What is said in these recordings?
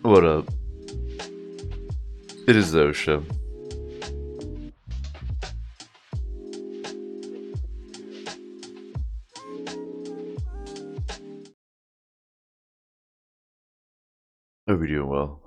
What up? It is the O Show. Hope you're doing well.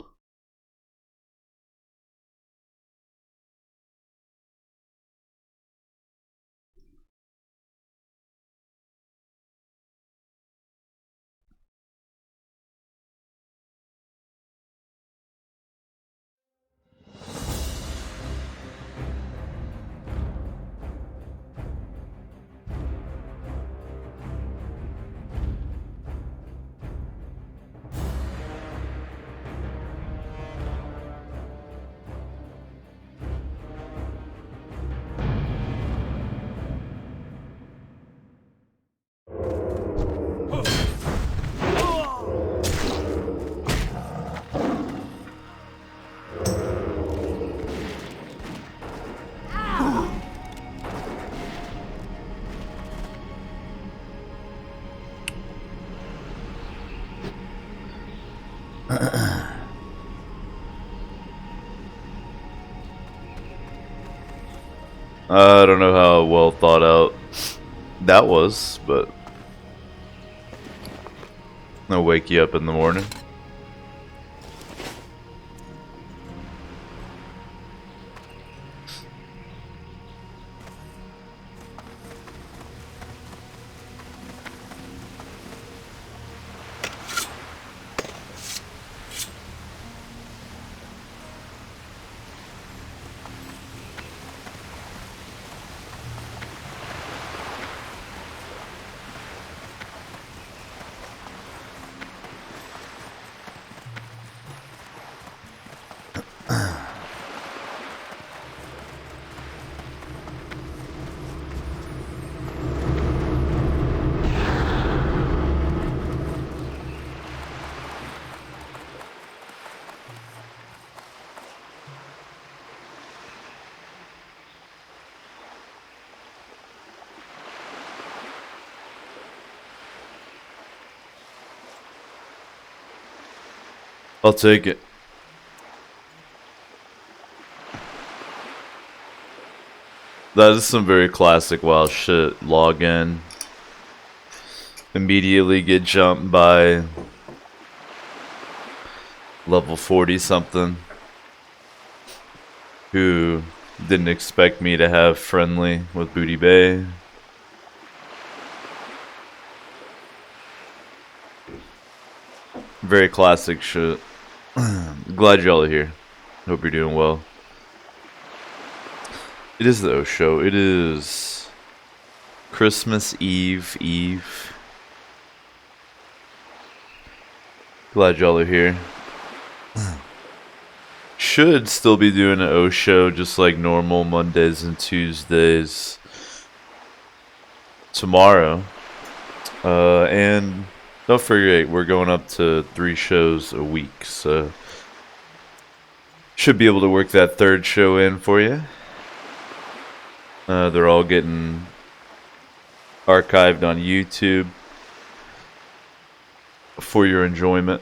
I don't know how well thought out that was, but I'll wake you up in the morning. I'll take it. That is some very classic WoW shit. Log in. Immediately get jumped by level 40 something who didn't expect me to have friendly with Booty Bay. Very classic shit. Glad y'all are here. Hope you're doing well. It is the O Show. It is Christmas Eve. Glad y'all are here. Should still be doing an O Show just like normal Mondays and Tuesdays tomorrow. And don't forget, we're going up to 3 shows a week, so should be able to work that 3rd show in for you. They're all getting archived on YouTube for your enjoyment.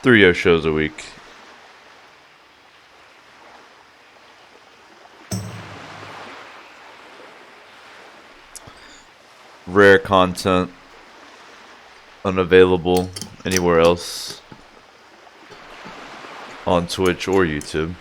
Three shows a week. Rare content, unavailable anywhere else on Twitch or YouTube.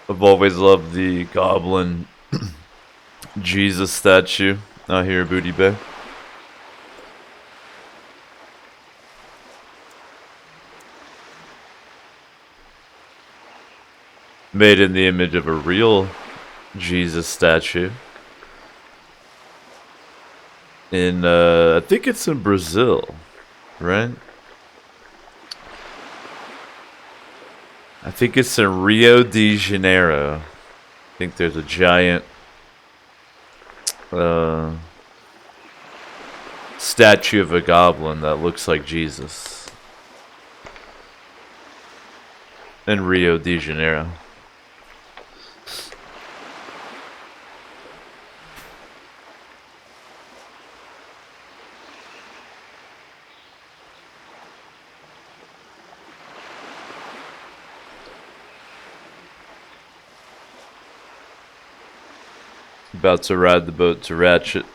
I've always loved the goblin Jesus statue out here at Booty Bay. Made in the image of a real Jesus statue. In, I think it's in Brazil, right? I think it's in Rio de Janeiro. I think there's a giant statue of a goblin that looks like Jesus. in Rio de Janeiro. About to ride the boat to Ratchet.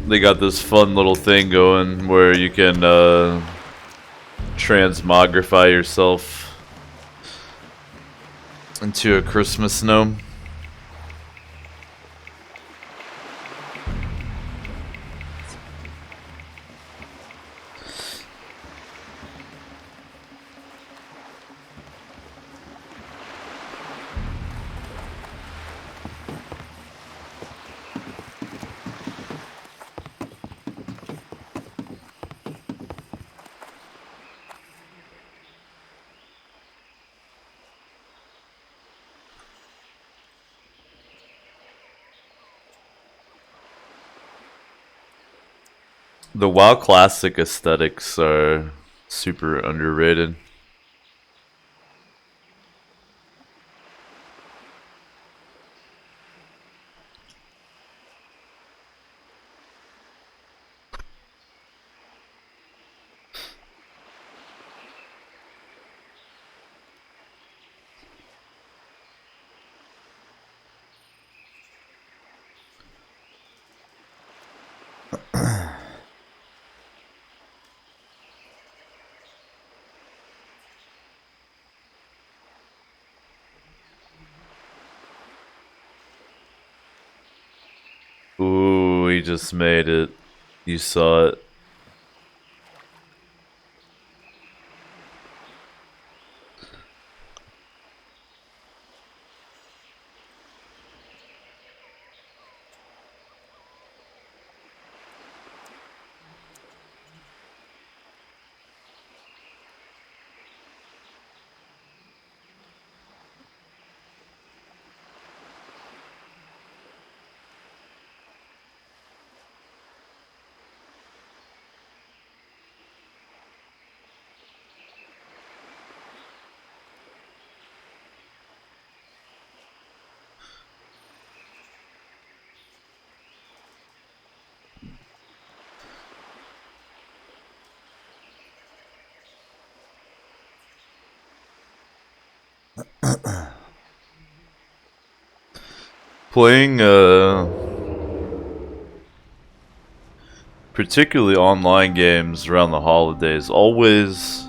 They got this fun little thing going where you can transmogrify yourself into a Christmas gnome. The WoW Classic aesthetics are super underrated. Ooh, he just made it. You saw it. Playing particularly online games around the holidays always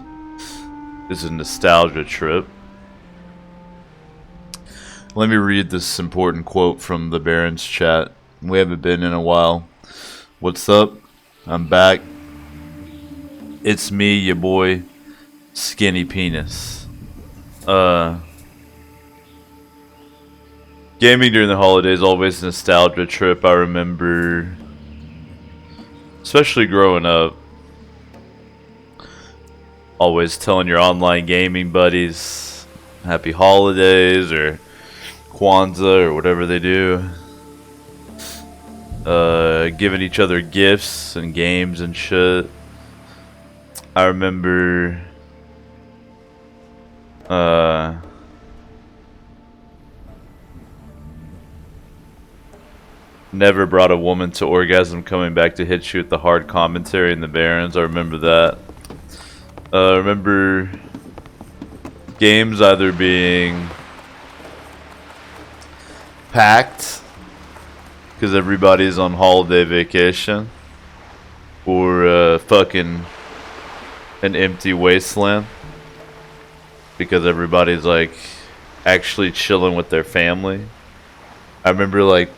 is a nostalgia trip. Let me read this important quote from the Baron's chat. We haven't been in a while. What's up? I'm back. It's me, your boy, Skinny Penis. Gaming during the holidays always a nostalgia trip. I remember, especially growing up, always telling your online gaming buddies happy holidays or Kwanzaa or whatever they do. Giving each other gifts and games and shit. I remember never brought a woman to orgasm coming back to hit you with the hard commentary in the Barons. I remember that. I remember games either being packed because everybody's on holiday vacation, or fucking an empty wasteland because everybody's like actually chilling with their family. I remember like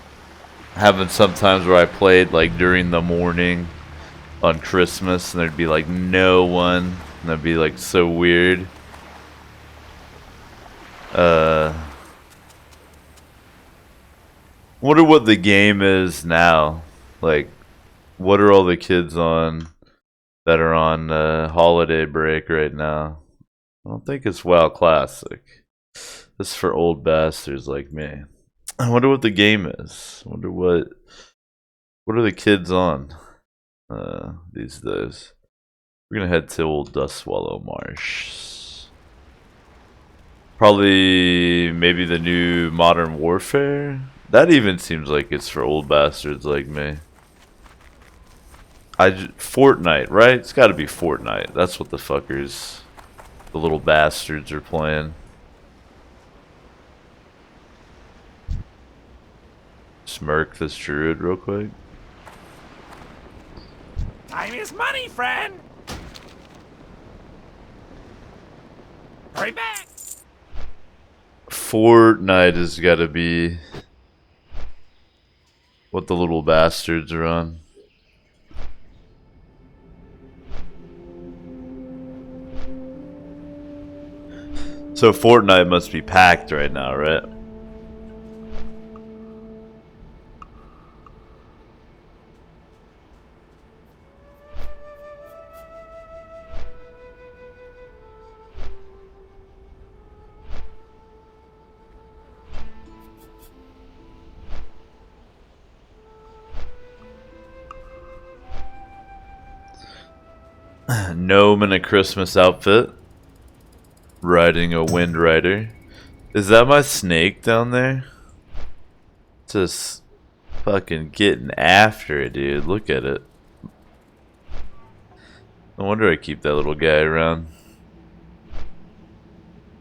having some times where I played like during the morning on Christmas and there'd be like no one, and that'd be like so weird. Wonder what the game is now. Like, what are all the kids on? that are on holiday break right now. I don't think it's WoW Classic. This is for old bastards like me. I wonder what the game is. I wonder what are the kids on these days. We're gonna head to old Dust Swallow Marsh. Probably maybe the new Modern Warfare. That even seems like it's for old bastards like me. Fortnite, right? It's got to be Fortnite. That's what the fuckers, the little bastards, are playing. Smirk this druid real quick. Time is money, friend. Hurry back. Fortnite has got to be what the little bastards are on. So Fortnite must be packed right now, right? Gnome in a Christmas outfit, riding a Wind Rider. Is that my snake down there? Just fucking getting after it, dude. Look at it. No wonder I keep that little guy around.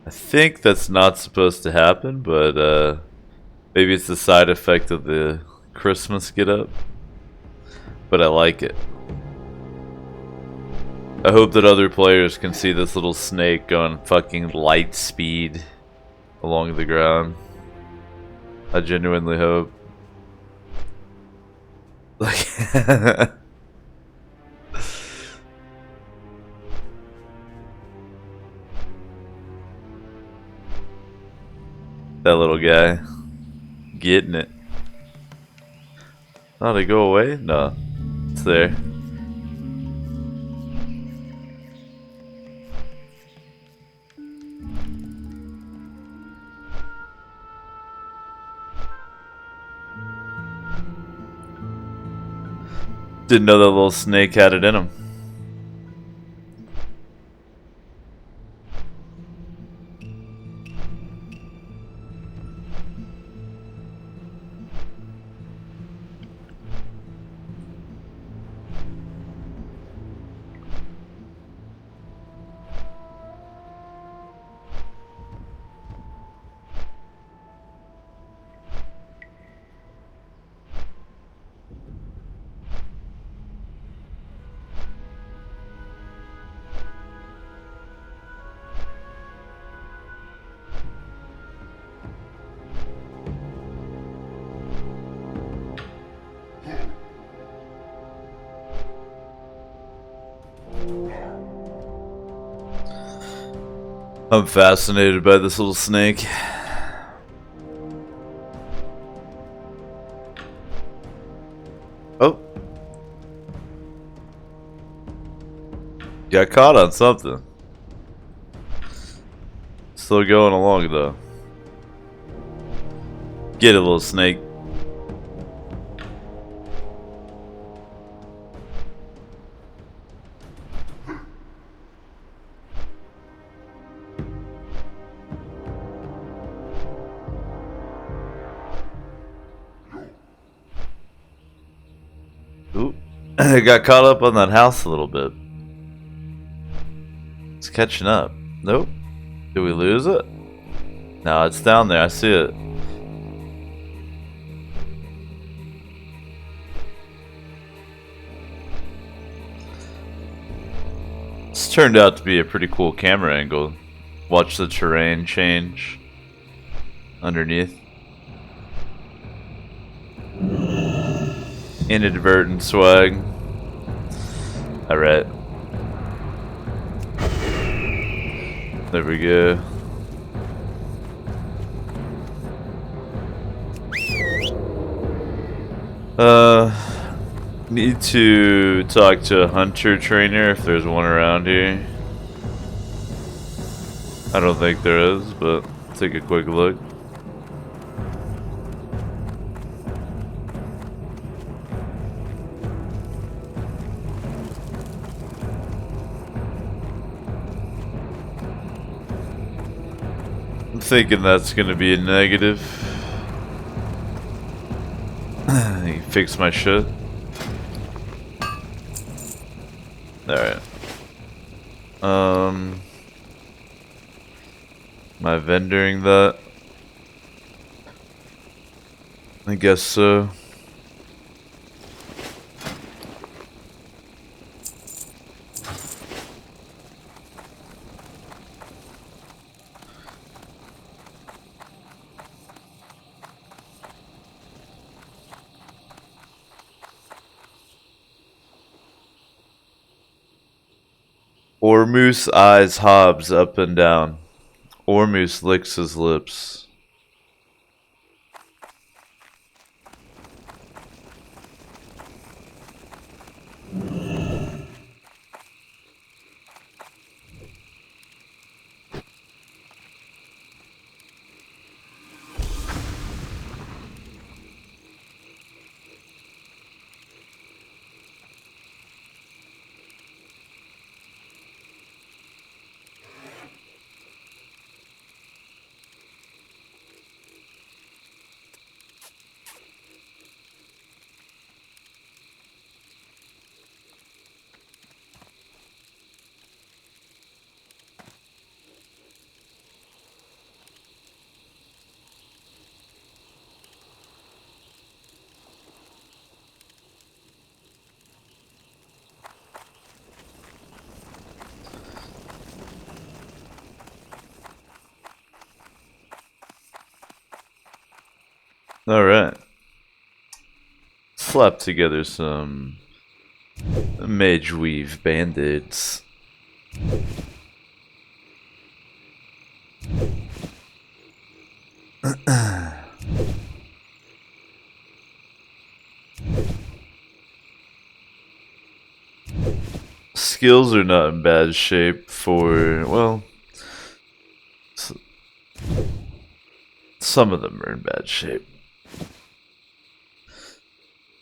I think that's not supposed to happen, but maybe it's the side effect of the Christmas get up. But I like it. I hope that other players can see this little snake going fucking light speed along the ground. I genuinely hope. Like that little guy getting it. Oh, they go away? No, it's there. Didn't know that little snake had it in him. I'm fascinated by this little snake. Oh. Got caught on something. Still going along though. Get it, little snake. Ooh. I got caught up on that house a little bit. It's catching up. Nope. Did we lose it? No, it's down there. I see it. This turned out to be a pretty cool camera angle. Watch the terrain change underneath. Inadvertent swag. Alright. There we go. Need to talk to a hunter trainer if there's one around here. I don't think there is, but take a quick look. I'm thinking that's gonna be a negative. Fix my shit. Alright. Am I vendoring that? I guess so. Ormoose eyes Hobbs up and down. Ormoose licks his lips. Alright. Slap together some mage weave band-aids. Skills are not in bad shape for, well, some of them are in bad shape.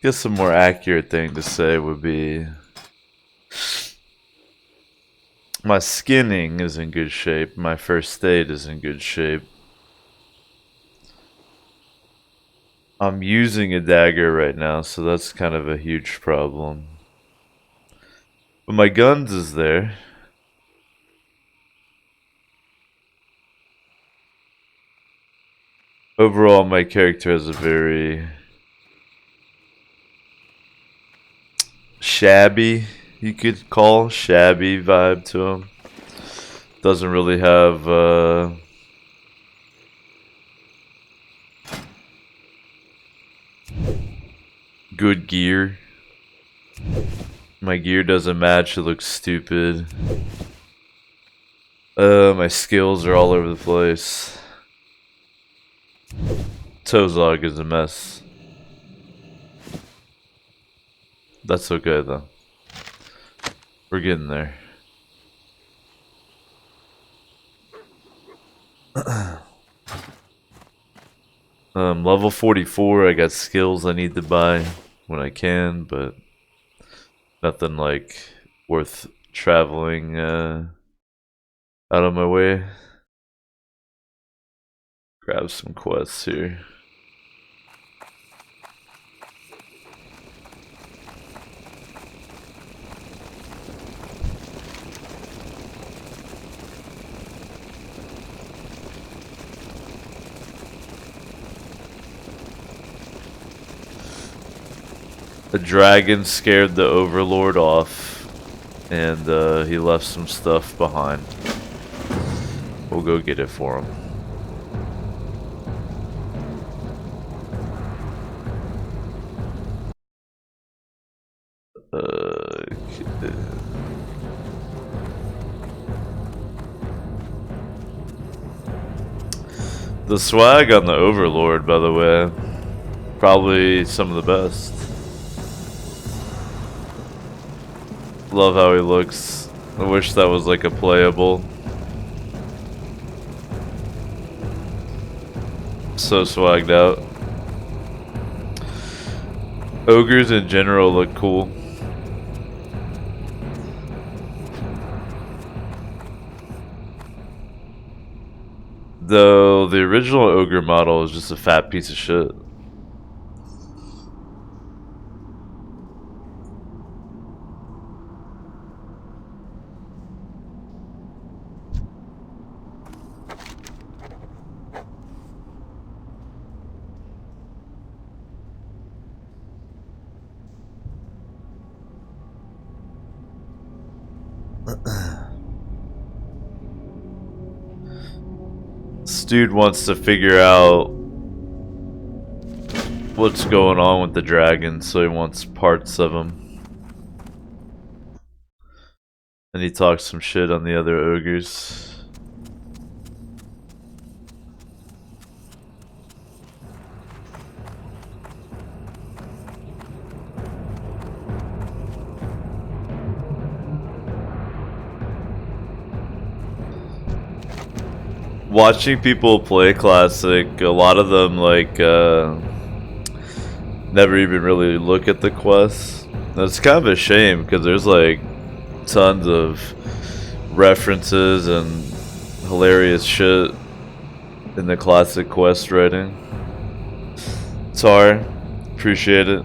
Guess a more accurate thing to say would be my skinning is in good shape, my first aid is in good shape. I'm using a dagger right now, so that's kind of a huge problem. But my guns is there. Overall, my character has a very shabby, you could call, shabby vibe to him. Doesn't really have good gear. My gear doesn't match, it looks stupid. My skills are all over the place. Tozog is a mess. That's okay though. We're getting there. Level 44, I got skills I need to buy when I can, but nothing like worth traveling out of my way. Grab some quests here. The dragon scared the overlord off, and he left some stuff behind. We'll go get it for him. The swag on the overlord, by the way, probably some of the best. love how he looks. I wish that was like a playable. So swagged out. Ogres in general look cool. Though the original ogre model is just a fat piece of shit. This dude wants to figure out what's going on with the dragon, so he wants parts of them. And he talks some shit on the other ogres. Watching people play Classic, a lot of them like never even really look at the quests. That's kind of a shame because there's like tons of references and hilarious shit in the Classic quest writing. Tar, appreciate it.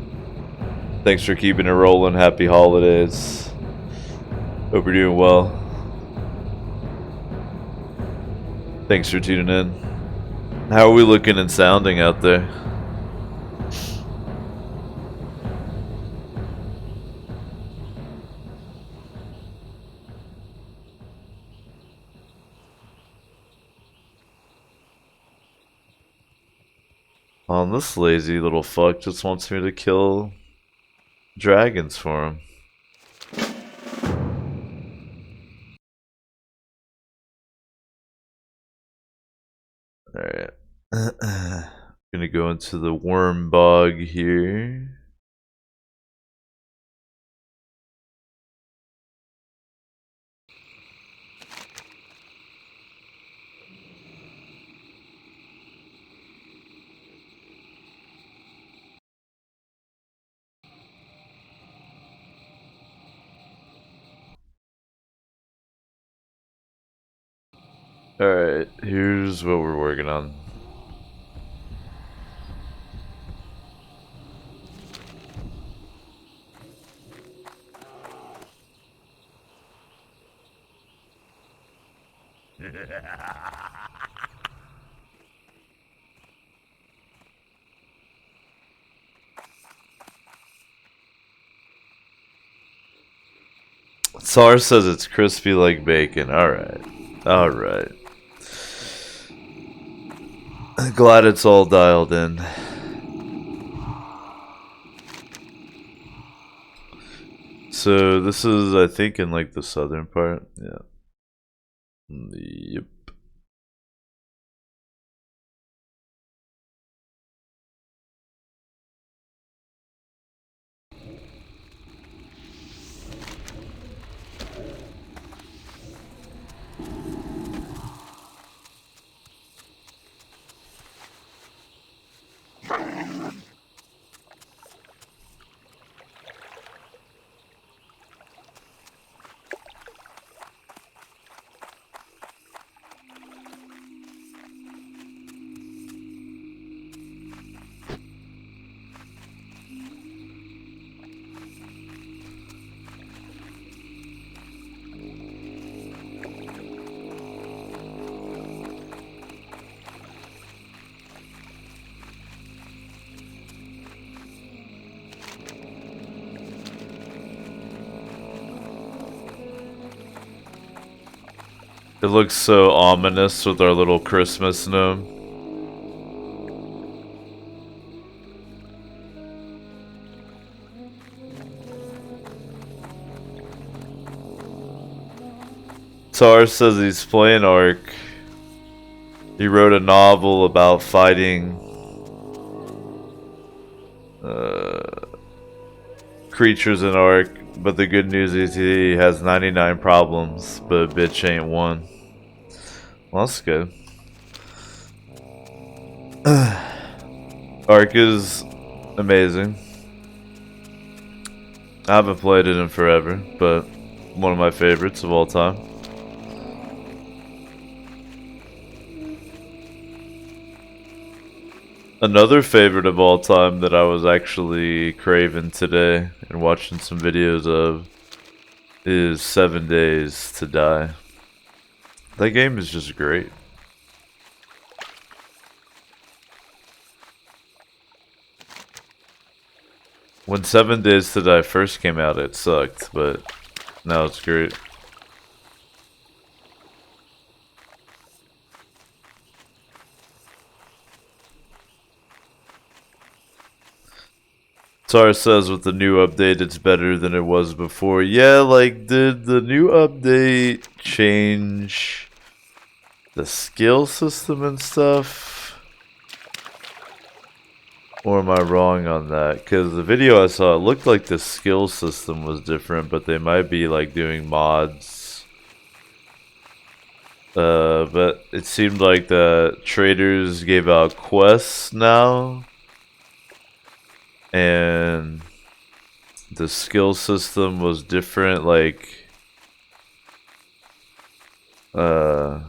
Thanks for keeping it rolling. Happy holidays. Hope you're doing well. Thanks for tuning in. How are we looking and sounding out there? Oh, this lazy little fuck just wants me to kill dragons for him. Alright. Gonna go into the worm bog here. Alright, here's what we're working on. Sar says it's crispy like bacon. Alright. Alright. Glad it's all dialed in. So this is, I think, in like the southern part. Yeah. Yep. It looks so ominous with our little Christmas gnome. Tar says he's playing Ark. He wrote a novel about fighting creatures in Ark. But the good news is he has 99 problems, but bitch ain't one. Well, that's good. Ark is amazing. I haven't played it in forever, but one of my favorites of all time. Another favorite of all time that I was actually craving today and watching some videos of is 7 Days to Die. That game is just great. When 7 Days to Die first came out, it sucked, but now it's great. Tar says with the new update it's better than it was before. Yeah, like, did the new update change the skill system and stuff? Or am I wrong on that? Because the video I saw, it looked like the skill system was different, but they might be like doing mods. But it seemed like the traders gave out quests now. And the skill system was different, like the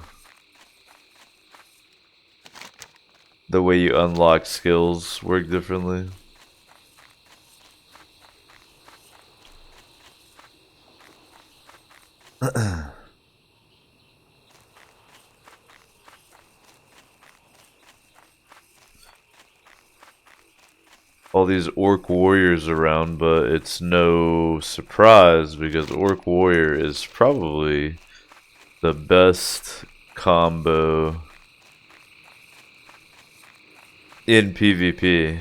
way you unlock skills work differently. All these orc warriors around, but it's no surprise because orc warrior is probably the best combo in PvP.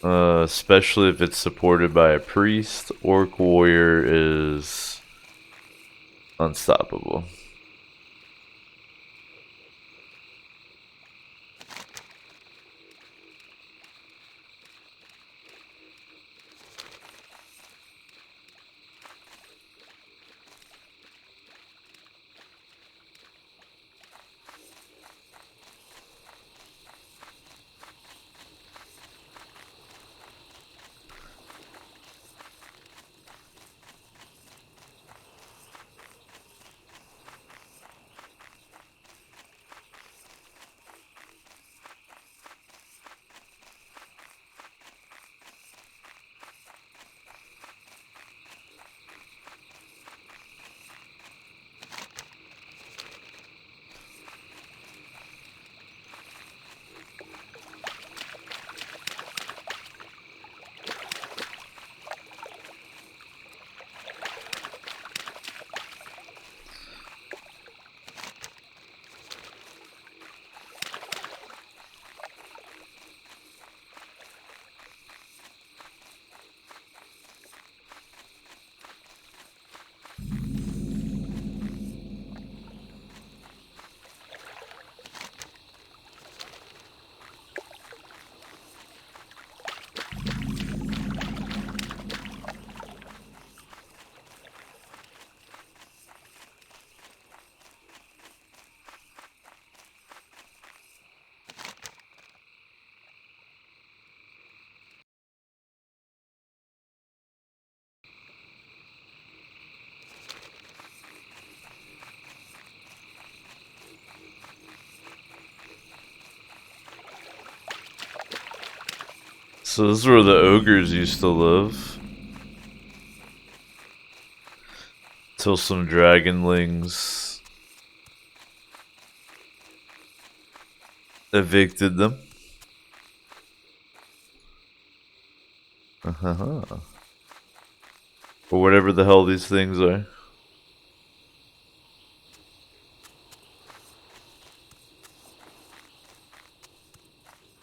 Especially if it's supported by a priest, orc warrior is unstoppable. So this is where the ogres used to live. Till some dragonlings evicted them. Or whatever the hell these things are.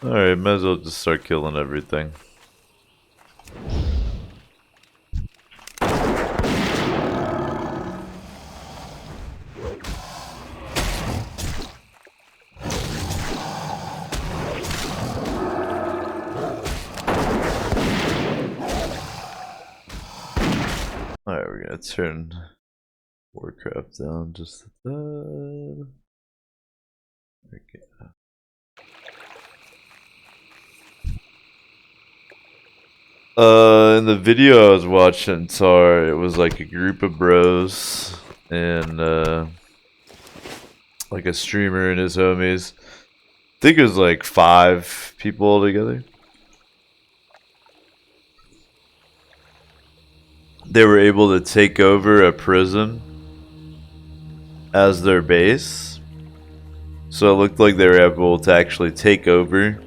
Alright, might as well just start killing everything. Alright, we're gonna turn Warcraft down just a tad. Okay. In the video I was watching, Tar, it was like a group of bros and like a streamer and his homies. I think it was like 5 people altogether. They were able to take over a prison as their base. So it looked like they were able to actually take over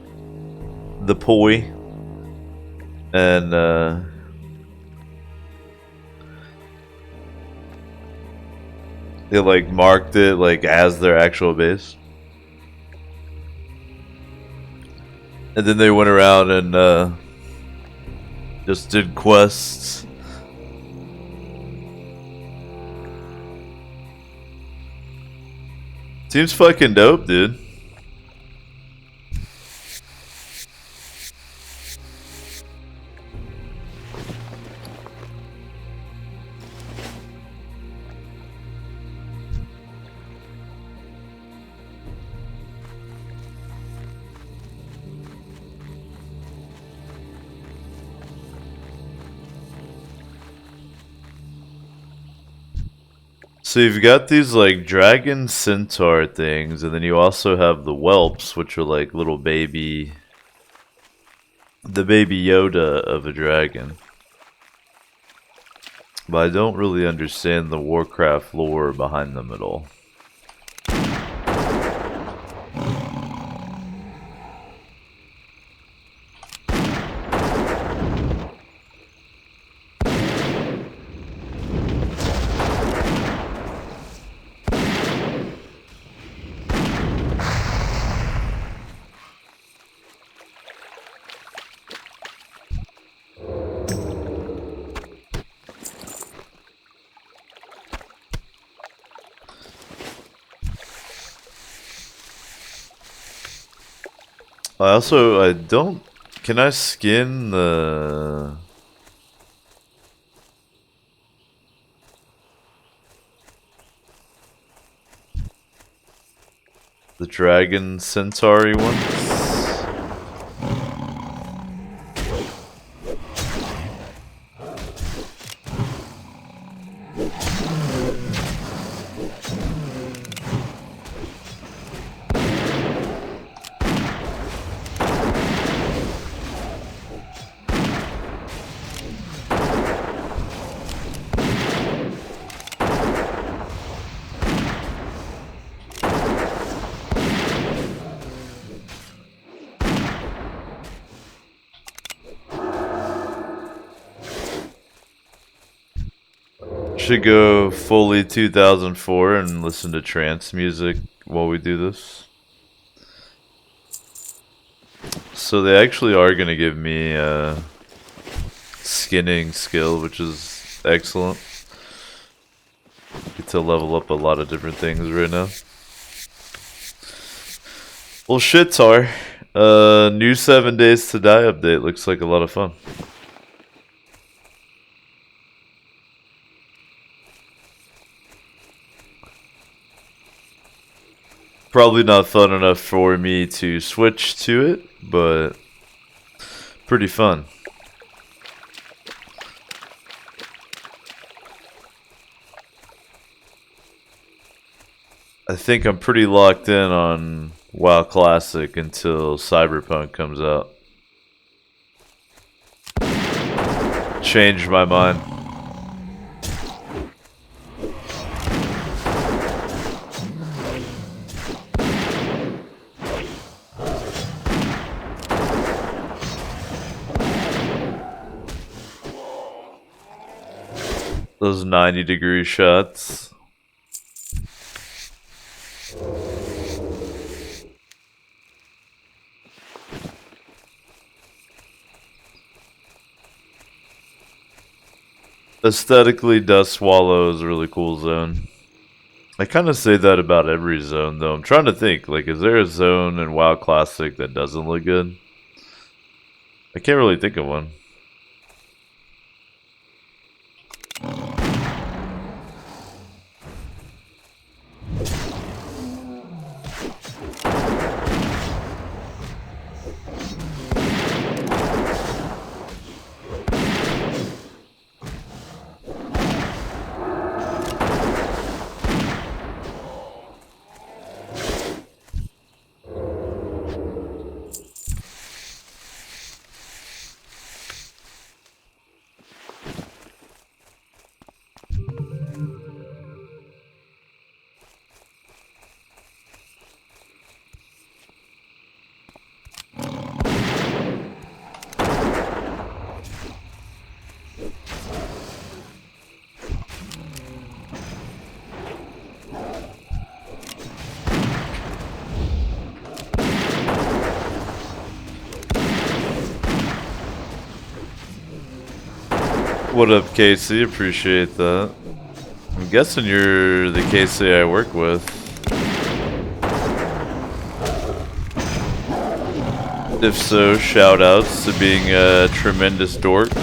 the poi and they like marked it like as their actual base. And then they went around and just did quests. Seems fucking dope, dude. So you've got these like dragon centaur things, and then you also have the whelps, which are like little baby, the baby Yoda of a dragon. But I don't really understand the Warcraft lore behind them at all. I don't. Can I skin the dragon centauri ones? Should go fully 2004 and listen to trance music while we do this. So they actually are going to give me a skinning skill, which is excellent. Get to level up a lot of different things right now. Well, shit, Tar. New 7 Days to Die update looks like a lot of fun. Probably not fun enough for me to switch to it, but pretty fun. I think I'm pretty locked in on WoW Classic until Cyberpunk comes out. Changed my mind. Those 90-degree shots. Aesthetically, Dust Swallow is a really cool zone. I kind of say that about every zone, though. I'm trying to think, like, is there a zone in WoW Classic that doesn't look good? I can't really think of one. What up, Casey? Appreciate that. I'm guessing you're the Casey I work with. If so, shout outs to being a tremendous dork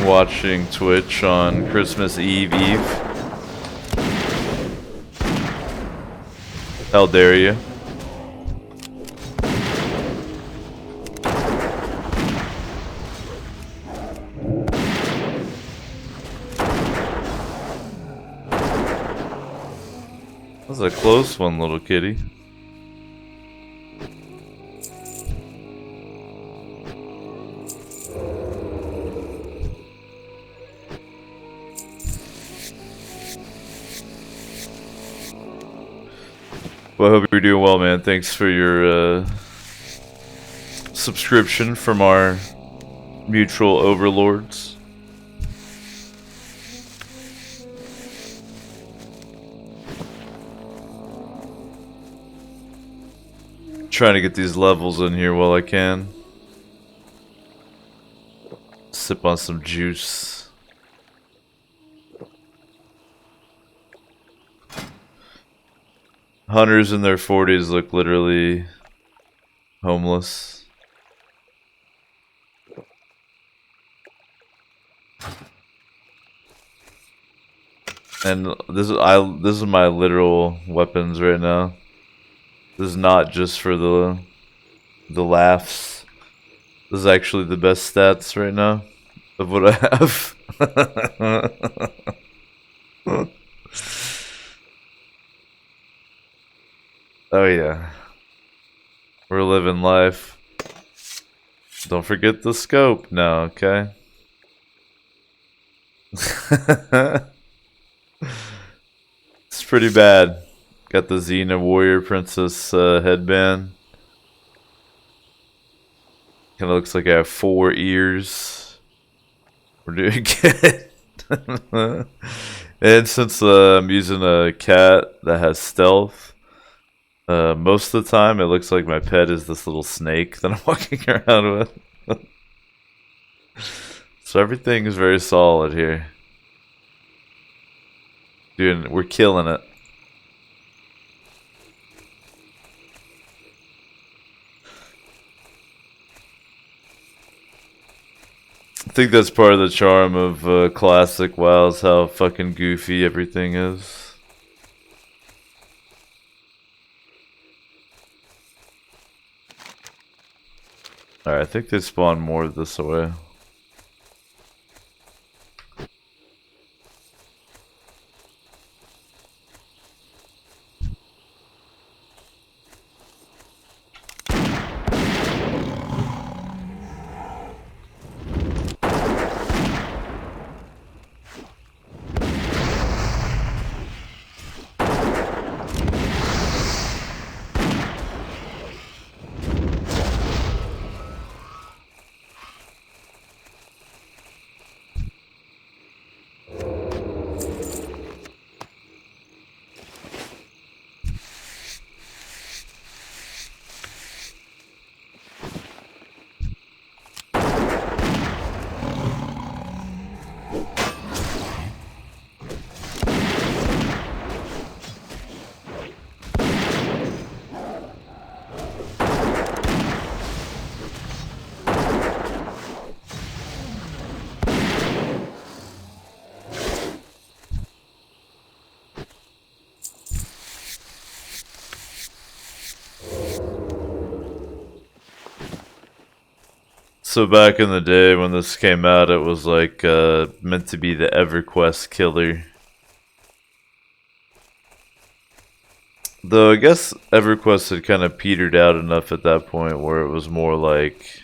watching Twitch on Christmas Eve. How dare you? That was a close one, little kitty. Well, I hope you're doing well, man. Thanks for your subscription from our mutual overlords. Trying to get these levels in here while I can. Sip on some juice. Hunters in their 40s look literally homeless. And this is my literal weapons right now. This is not just for the laughs. This is actually the best stats right now of what I have. Oh yeah. We're living life. Don't forget the scope now, okay? It's pretty bad. Got the Xena Warrior Princess headband. Kinda looks like I have 4 ears. We're doing good. And since I'm using a cat that has stealth, most of the time, it looks like my pet is this little snake that I'm walking around with. So everything is very solid here. Dude, we're killing it. I think that's part of the charm of classic WoW, is how fucking goofy everything is. Alright, I think they spawn more this way. So back in the day when this came out, it was like meant to be the EverQuest killer. Though I guess EverQuest had kind of petered out enough at that point where it was more like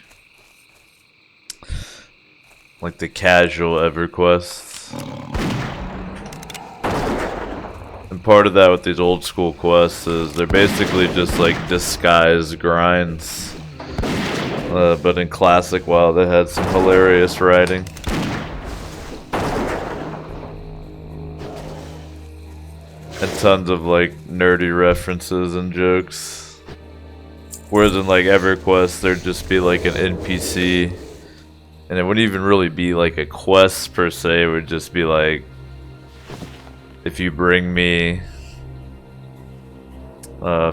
the casual EverQuests. And part of that with these old school quests is they're basically just like disguised grinds. But in classic WoW, they had some hilarious writing. And tons of like nerdy references and jokes. Whereas in like EverQuest, there'd just be like an NPC And it wouldn't even really be like a quest per se, it would just be like, if you bring me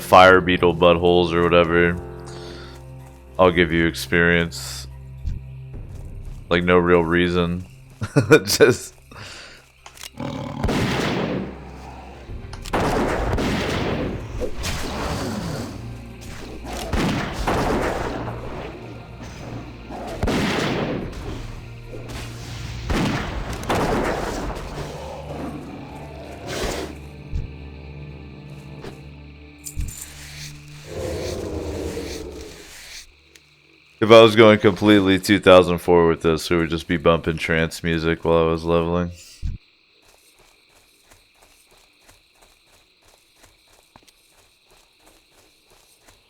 fire beetle buttholes or whatever, I'll give you experience. Like no real reason. Just if I was going completely 2004 with this, it would just be bumping trance music while I was leveling.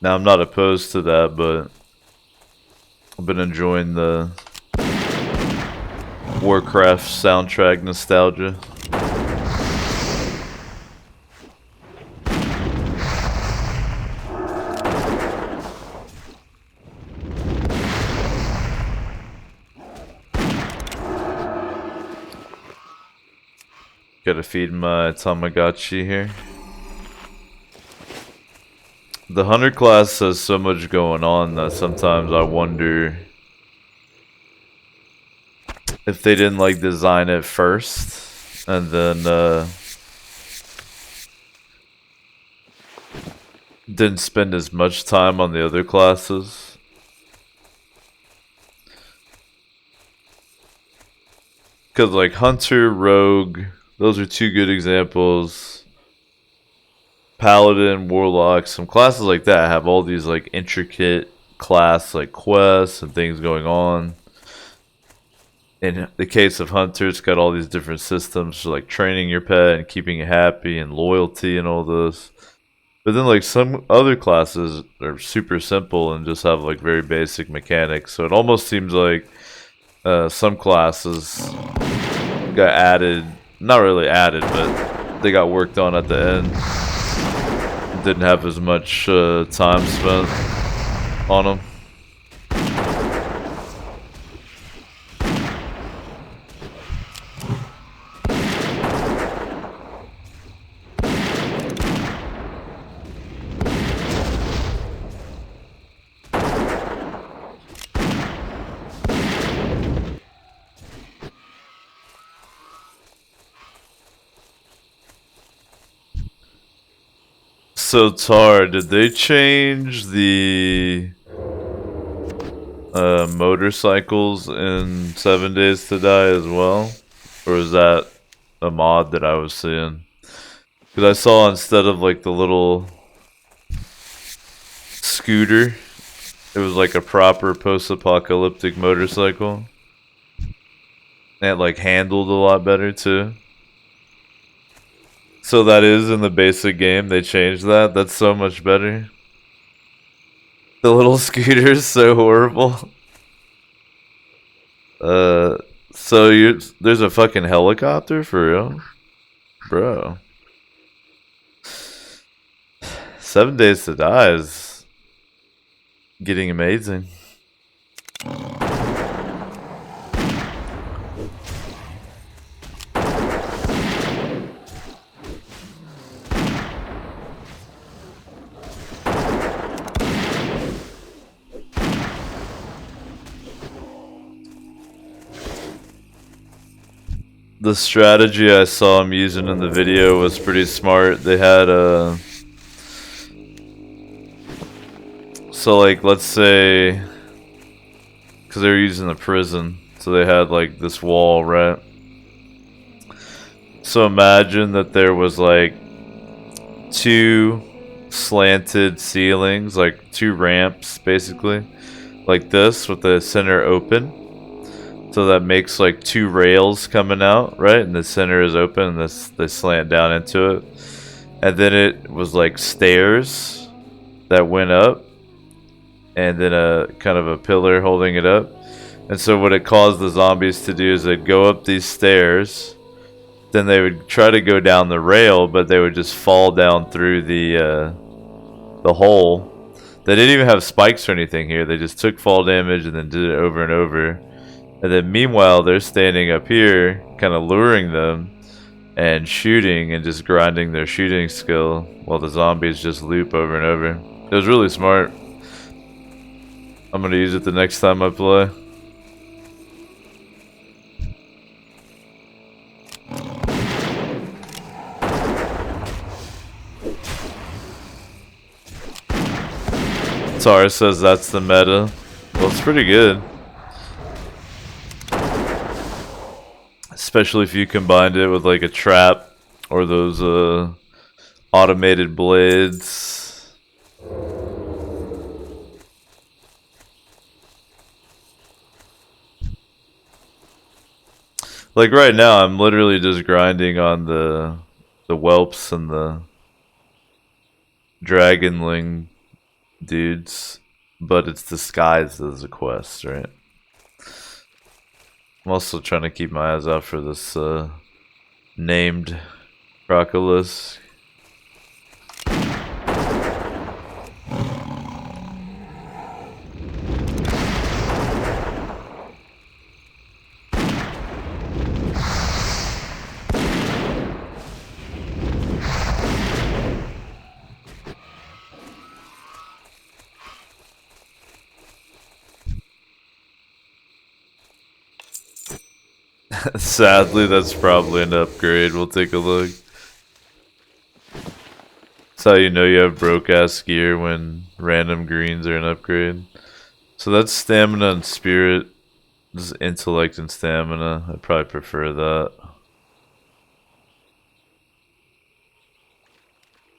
Now, I'm not opposed to that, but I've been enjoying the Warcraft soundtrack nostalgia. Gotta feed my Tamagotchi here. The Hunter class has so much going on that sometimes I wonder if they didn't like design it first and then didn't spend as much time on the other classes. Cause like Hunter, Rogue, those are two good examples. Paladin, Warlock, some classes like that have all these like intricate class like quests and things going on. In the case of Hunter, it's got all these different systems for like training your pet and keeping it happy and loyalty and all this. But then like some other classes are super simple and just have like very basic mechanics. So it almost seems like some classes got added, not really added, but they got worked on at the end. Didn't have as much time spent on them. So Tar, did they change the motorcycles in 7 Days to Die as well? Or is that a mod that I was seeing? Because I saw instead of like the little scooter, it was like a proper post-apocalyptic motorcycle. And it like handled a lot better too. So that is in the basic game, they changed that? That's so much better. The little scooter is so horrible. So there's a fucking helicopter for real? Bro. 7 Days to Die is getting amazing. The strategy I saw him using in the video was pretty smart. They had so like let's say, because they were using the prison, so they had like this wall, right? So imagine that there was like two slanted ceilings, like two ramps basically, like this with the center open. So that makes like two rails coming out, right? And the center is open and they slant down into it. And then it was like stairs that went up. And then a kind of a pillar holding it up. And so what it caused the zombies to do is they'd go up these stairs. Then they would try to go down the rail, but they would just fall down through the hole. They didn't even have spikes or anything here. They just took fall damage and then did it over and over. And then meanwhile, they're standing up here, kind of luring them and shooting and just grinding their shooting skill while the zombies just loop over and over. It was really smart. I'm gonna use it the next time I play. Tar says that's the meta. Well, it's pretty good. Especially if you combined it with like a trap or those automated blades. Like right now, I'm literally just grinding on the whelps and the dragonling dudes, but it's disguised as a quest, right? I'm also trying to keep my eyes out for this named Crocolisk. Sadly, that's probably an upgrade. We'll take a look. That's how you know you have broke-ass gear, when random greens are an upgrade. So that's stamina and spirit. This is intellect and stamina. I'd probably prefer that.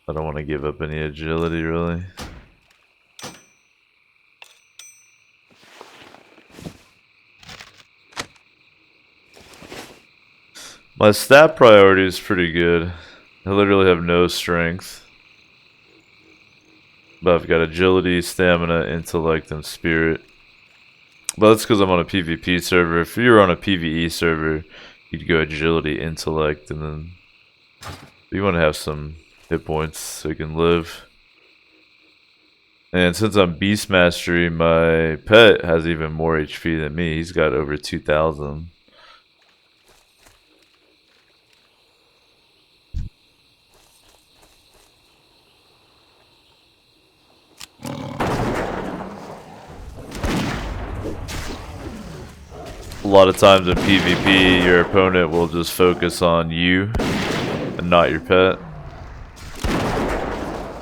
I don't want to give up any agility, really. My stat priority is pretty good. I literally have no strength. But I've got agility, stamina, intellect, and spirit. But that's because I'm on a PvP server. If you were on a PvE server, you'd go agility, intellect, and then you want to have some hit points so you can live. And since I'm Beast Mastery, my pet has even more HP than me. He's got over 2,000. A lot of times in PvP, your opponent will just focus on you and not your pet.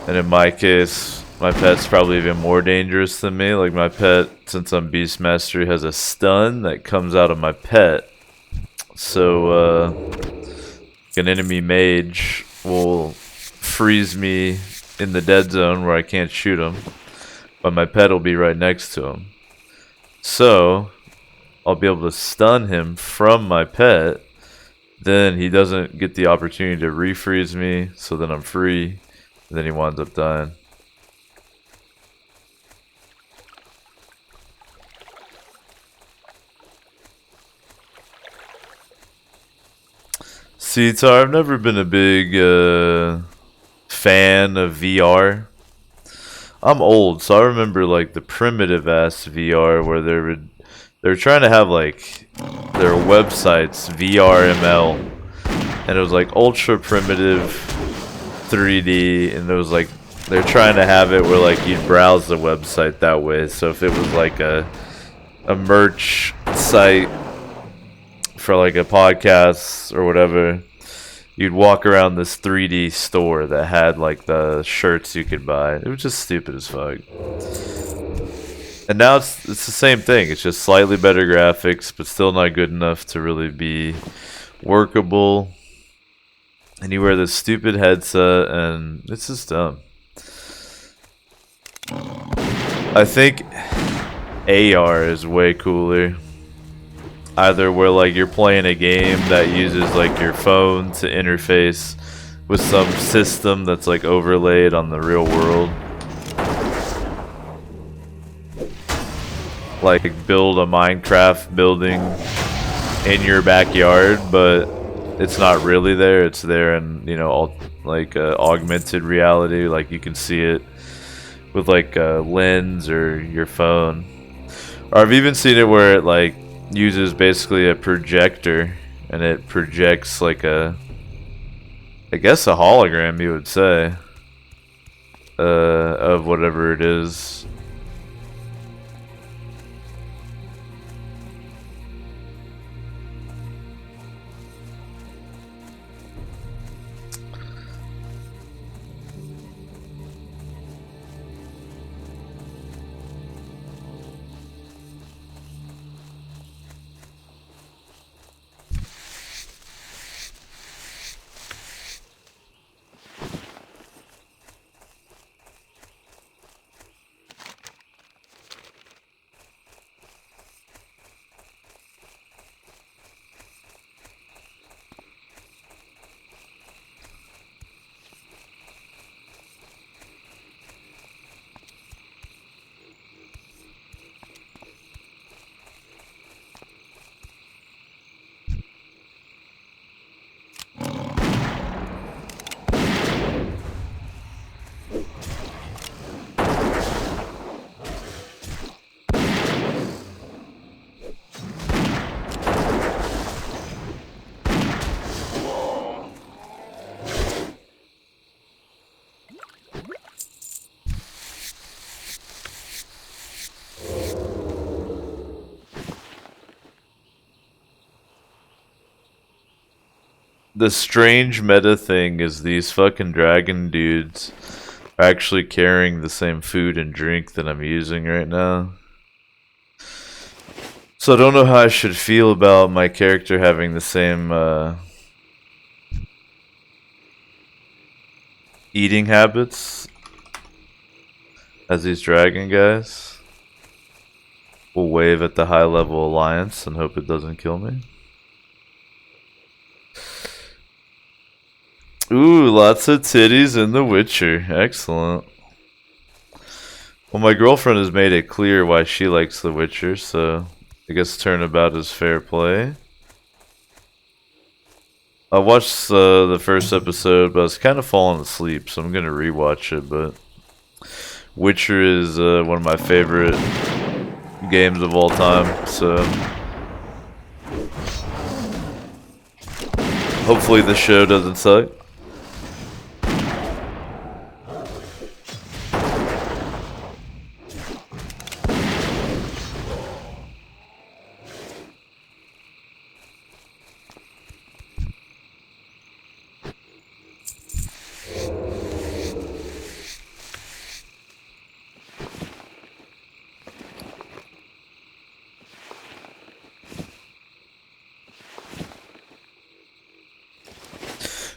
And in my case, my pet's probably even more dangerous than me. Like my pet, since I'm Beast Mastery, has a stun that comes out of my pet. So an enemy mage will freeze me in the dead zone where I can't shoot him, but my pet will be right next to him. So I'll be able to stun him from my pet. Then he doesn't get the opportunity to refreeze me, so then I'm free. And then he winds up dying. See, Tar, I've never been a big fan of VR. I'm old, so I remember like the primitive ass VR where they were trying to have like their websites VRML, and it was like ultra primitive 3D, and it was like they're trying to have it where like you'd browse the website that way. So if it was like a merch site for like a podcast or whatever, you'd walk around this 3D store that had like the shirts you could buy. It was just stupid as fuck. And now it's the same thing. It's just slightly better graphics, but still not good enough to really be workable. And you wear this stupid headset, and it's just dumb. I think AR is way cooler. Either where like you're playing a game that uses like your phone to interface with some system that's like overlaid on the real world. Like build a Minecraft building in your backyard, but it's not really there. It's there in, you know, all, like augmented reality. Like you can see it with like a lens or your phone. Or I've even seen it where it like uses basically a projector, and it projects like a, I guess a hologram, you would say, of whatever it is. The strange meta thing is these fucking dragon dudes are actually carrying the same food and drink that I'm using right now. So I don't know how I should feel about my character having the same eating habits as these dragon guys. We'll wave at the high level alliance and hope it doesn't kill me. Ooh, lots of titties in The Witcher. Excellent. Well, my girlfriend has made it clear why she likes The Witcher, so I guess turnabout is fair play. I watched the first episode, but I was kind of falling asleep, so I'm gonna rewatch it. But Witcher is one of my favorite games of all time, so hopefully the show doesn't suck.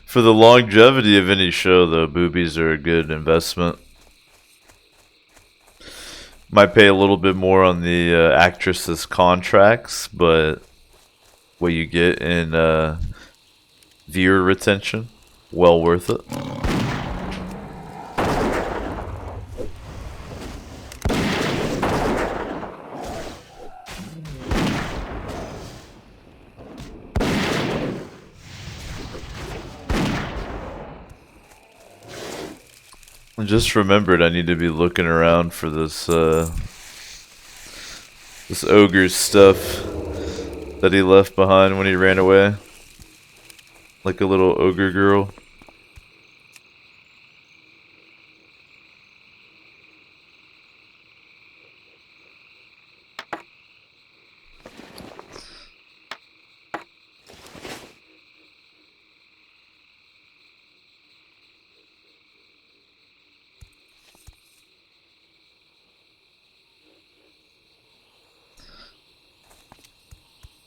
For the longevity of any show, though, boobies are a good investment. Might pay a little bit more on the actress's contracts, but what you get in viewer retention, well worth it. I just remembered I need to be looking around for this this ogre's stuff that he left behind when he ran away. Like a little ogre girl.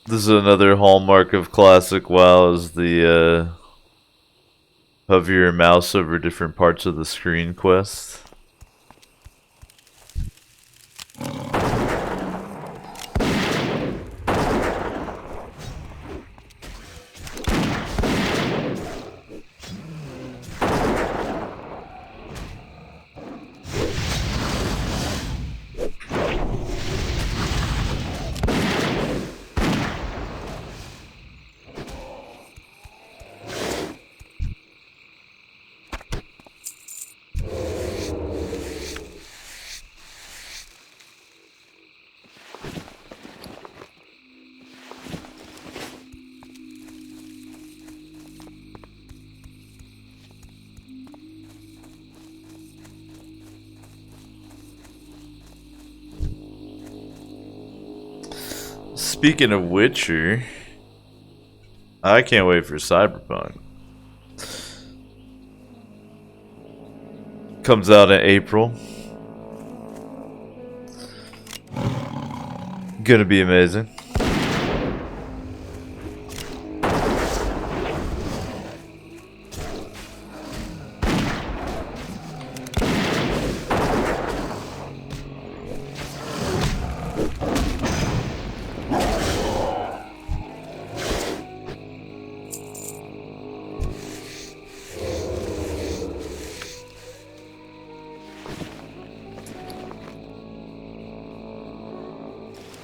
This is another hallmark of classic WoW, is the hover your mouse over different parts of the screen quest. Speaking of Witcher, I can't wait for Cyberpunk. Comes out in April. Gonna be amazing.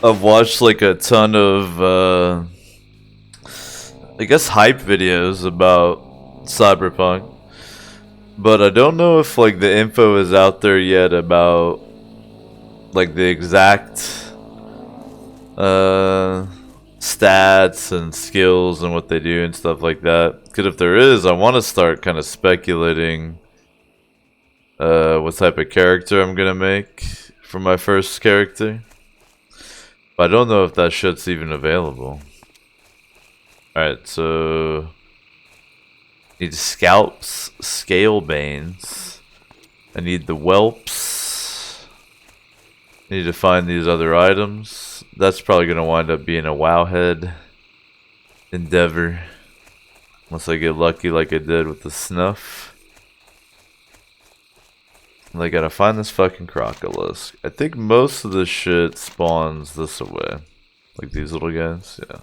I've watched like a ton of, I guess, hype videos about Cyberpunk, but I don't know if like the info is out there yet about like the exact stats and skills and what they do and stuff like that. Because if there is, I want to start kind of speculating what type of character I'm gonna make for my first character. But I don't know if that shit's even available. Alright, so need scalps, scale banes. I need the whelps. I need to find these other items. That's probably gonna wind up being a wowhead endeavor. Unless I get lucky like I did with the snuff. And I gotta find this fucking crocolisk. I think most of the shit spawns this way. Like these little guys, yeah.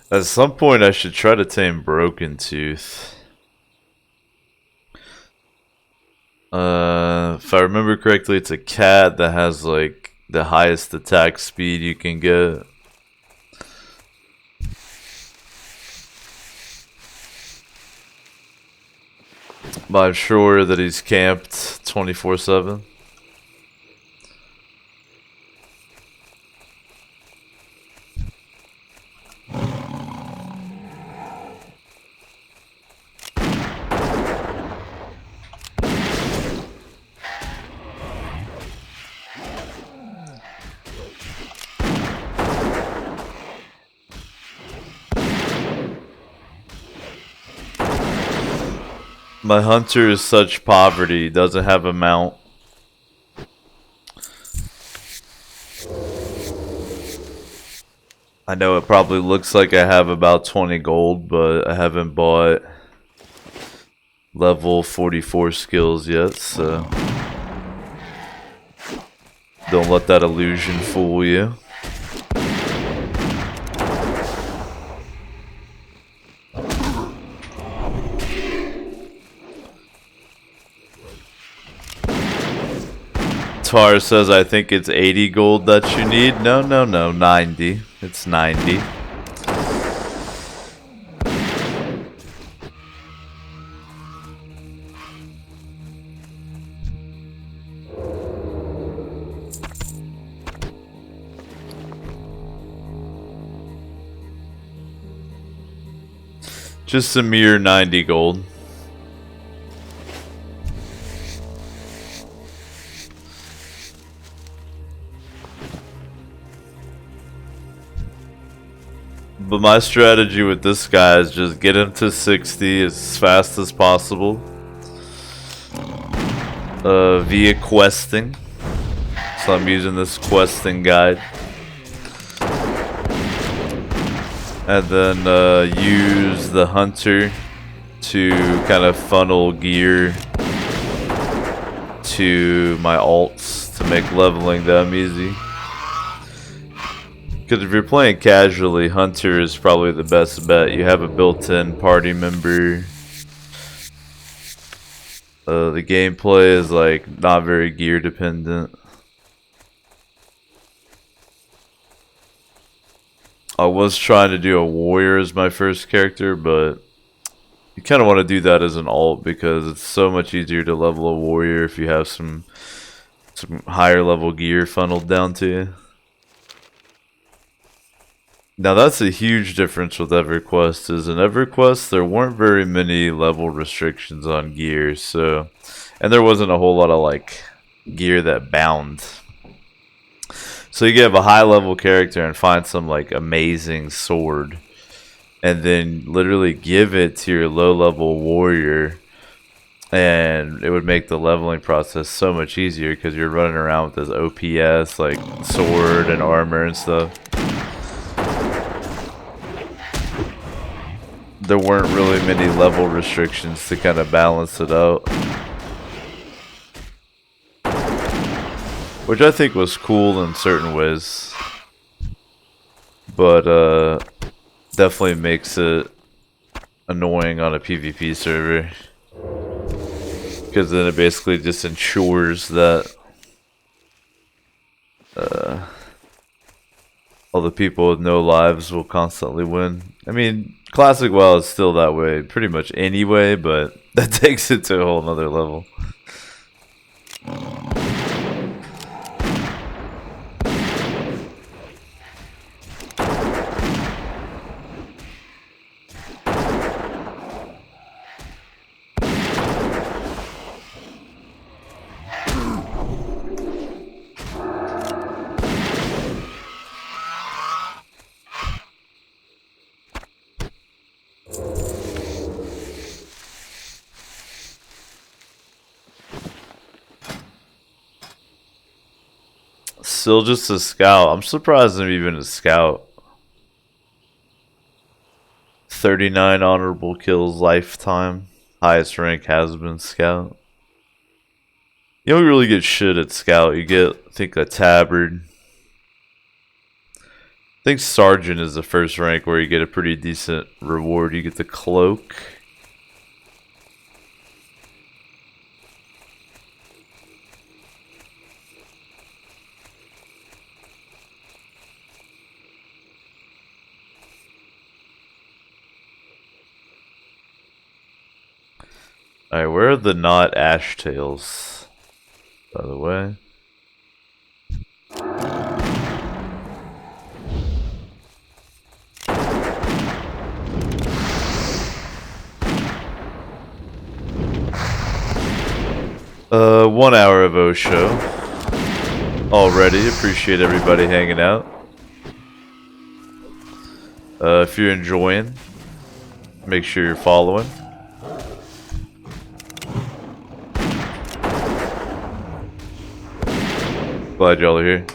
At some point I should try to tame Broken Tooth. If I remember correctly, it's a cat that has like the highest attack speed you can get. But I'm sure that he's camped 24/7. My hunter is such poverty, he doesn't have a mount. I know it probably looks like I have about 20 gold, but I haven't bought level 44 skills yet, so don't let that illusion fool you. Tar says I think it's 80 gold that you need. No, 90. It's 90. Just a mere 90 gold. But my strategy with this guy is just get him to 60 as fast as possible. via questing. So I'm using this questing guide. And then use the hunter to kind of funnel gear to my alts to make leveling them easy. Because if you're playing casually, hunter is probably the best bet. You have a built-in party member. The gameplay is like not very gear dependent. I was trying to do a warrior as my first character, but you kind of want to do that as an alt because it's so much easier to level a warrior if you have some higher level gear funneled down to you. Now that's a huge difference with EverQuest, is in EverQuest there weren't very many level restrictions on gear, so, and there wasn't a whole lot of like gear that bound. So you get a high level character and find some like amazing sword, and then literally give it to your low level warrior, and it would make the leveling process so much easier because you're running around with this OPS like sword and armor and stuff. There weren't really many level restrictions to kind of balance it out, which I think was cool in certain ways, but definitely makes it annoying on a PvP server, because then it basically just ensures that all the people with no lives will constantly win. I mean, Classic WoW is still that way pretty much anyway, but that takes it to a whole nother level. Still just a scout. I'm surprised I'm even a scout. 39 honorable kills lifetime. Highest rank has been scout. You don't really get shit at scout. You get, I think, a tabard. I think sergeant is the first rank where you get a pretty decent reward. You get the cloak. Alright, where are the not ashtails, by the way? One hour of O show already. Appreciate everybody hanging out. If you're enjoying, make sure you're following. Glad y'all are here.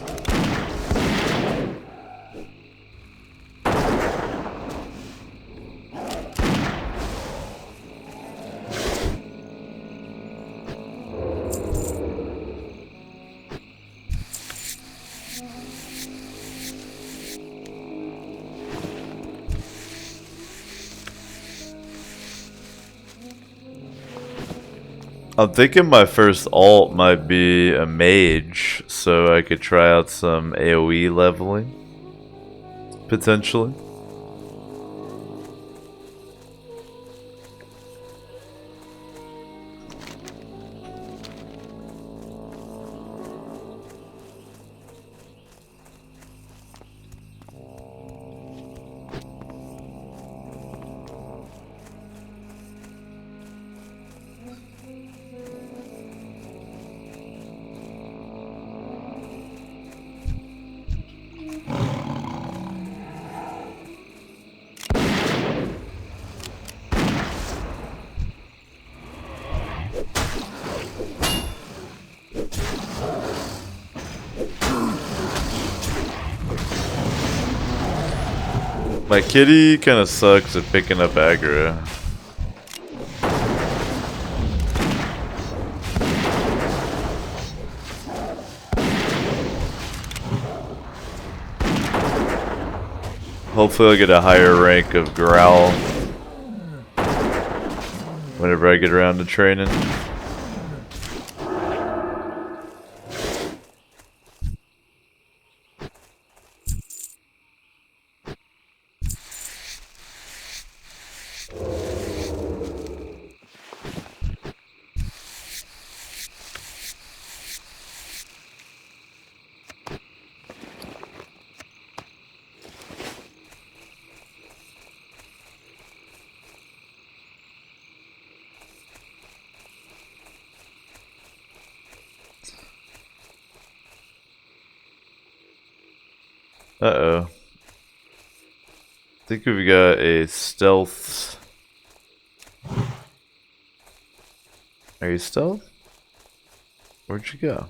I'm thinking my first alt might be a mage, so I could try out some AoE leveling, potentially. My kitty kind of sucks at picking up aggro. Hopefully I'll get a higher rank of growl whenever I get around to training. Uh-oh. I think we've got a stealth. Are you stealth? Where'd you go?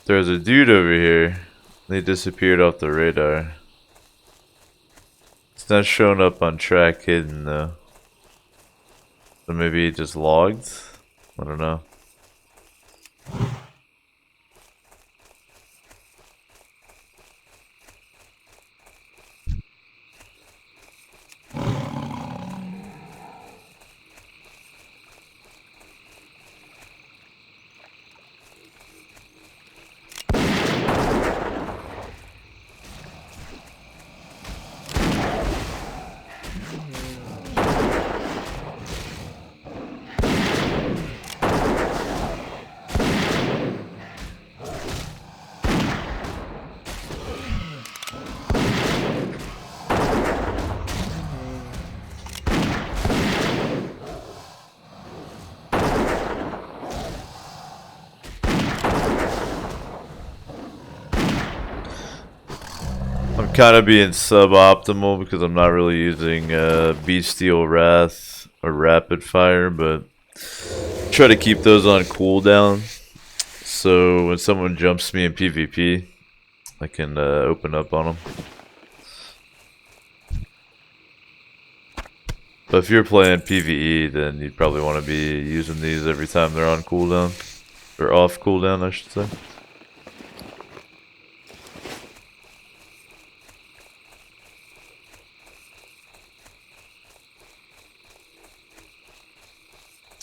There's a dude over here. They disappeared off the radar. It's not showing up on track hidden though. So maybe he just logged? I don't know. I'm kind of being suboptimal because I'm not really using Bestial Wrath or Rapid Fire, but try to keep those on cooldown. So when someone jumps me in PvP, I can open up on them. But if you're playing PvE, then you'd probably want to be using these every time they're on cooldown. Or off cooldown, I should say.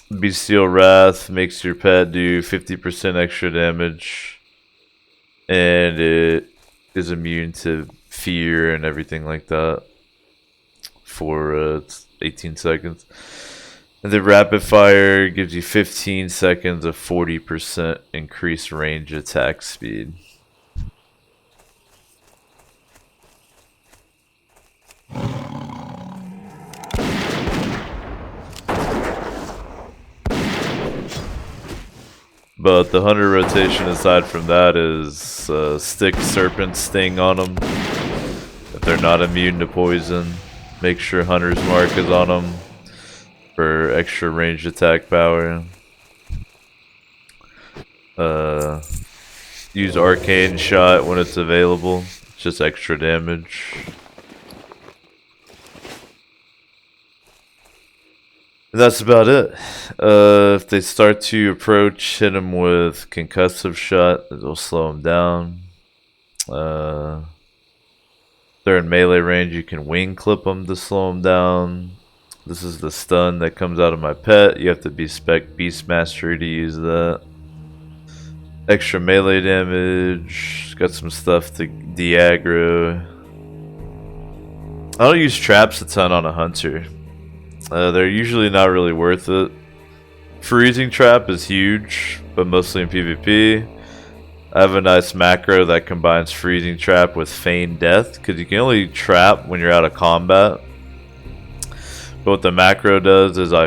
Bestial Wrath makes your pet do 50% extra damage. And it is immune to fear and everything like that. For 18 seconds. And the Rapid Fire gives you 15 seconds of 40% increased range attack speed. But the hunter rotation aside from that is stick Serpent Sting on them. If they're not immune to poison, make sure Hunter's Mark is on them for extra ranged attack power. Use Arcane Shot when it's available, it's just extra damage. That's about it. If they start to approach, hit them with Concussive Shot. It'll slow them down. If they're in melee range, you can wing clip them to slow them down. This is the stun that comes out of my pet. You have to be spec Beast Mastery to use that. Extra melee damage. Got some stuff to de-aggro. I don't use traps a ton on a hunter. They're usually not really worth it. Freezing Trap is huge, but mostly in PvP. I have a nice macro that combines Freezing Trap with Feign Death, because you can only trap when you're out of combat. But what the macro does is I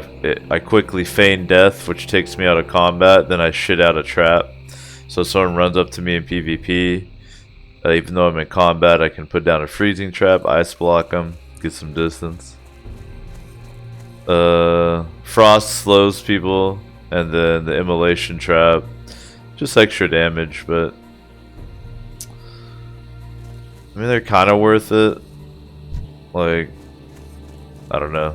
quickly Feign Death, which takes me out of combat, then I shit out a trap. So if someone runs up to me in PvP, even though I'm in combat, I can put down a Freezing Trap, ice block them, get some distance. Frost slows people, and then the Immolation Trap, just extra damage, but I mean, they're kind of worth it. Like, I don't know.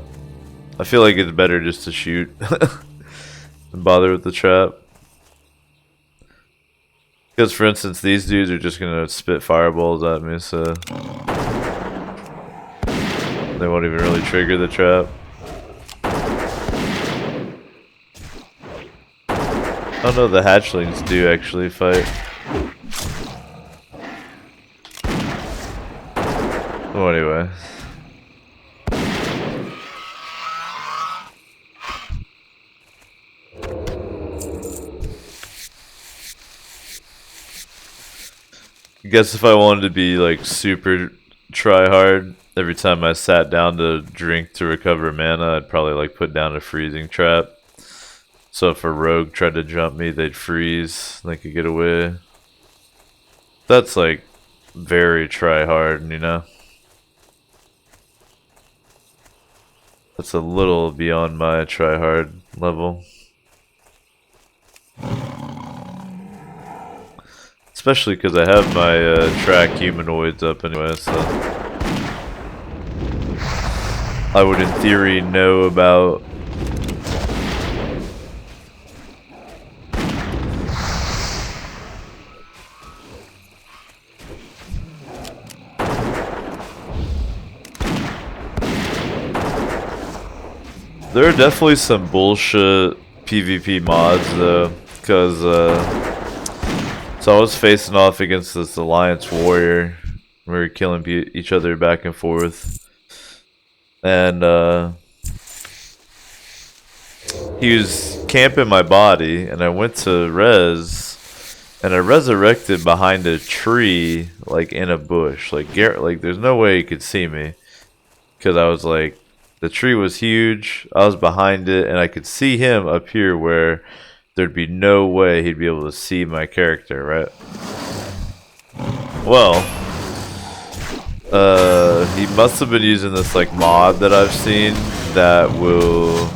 I feel like it's better just to shoot than bother with the trap. Because, for instance, these dudes are just gonna spit fireballs at me, so they won't even really trigger the trap. Oh no, the hatchlings do actually fight. Well, anyway. I guess if I wanted to be like super try hard, every time I sat down to drink to recover mana, I'd probably like put down a freezing trap. So if a rogue tried to jump me, they'd freeze, they could get away. That's like very try hard, you know? That's a little beyond my try hard level. Especially because I have my track humanoids up anyway, so I would in theory know about there are definitely some bullshit PvP mods though, because so I was facing off against this Alliance warrior. We were killing each other back and forth. And he was camping my body, and I went to res, and I resurrected behind a tree, like in a bush. Like there's no way he could see me, because I was like, the tree was huge. I was behind it, and I could see him up here where there'd be no way he'd be able to see my character, right? Well, he must have been using this like mod that I've seen that will,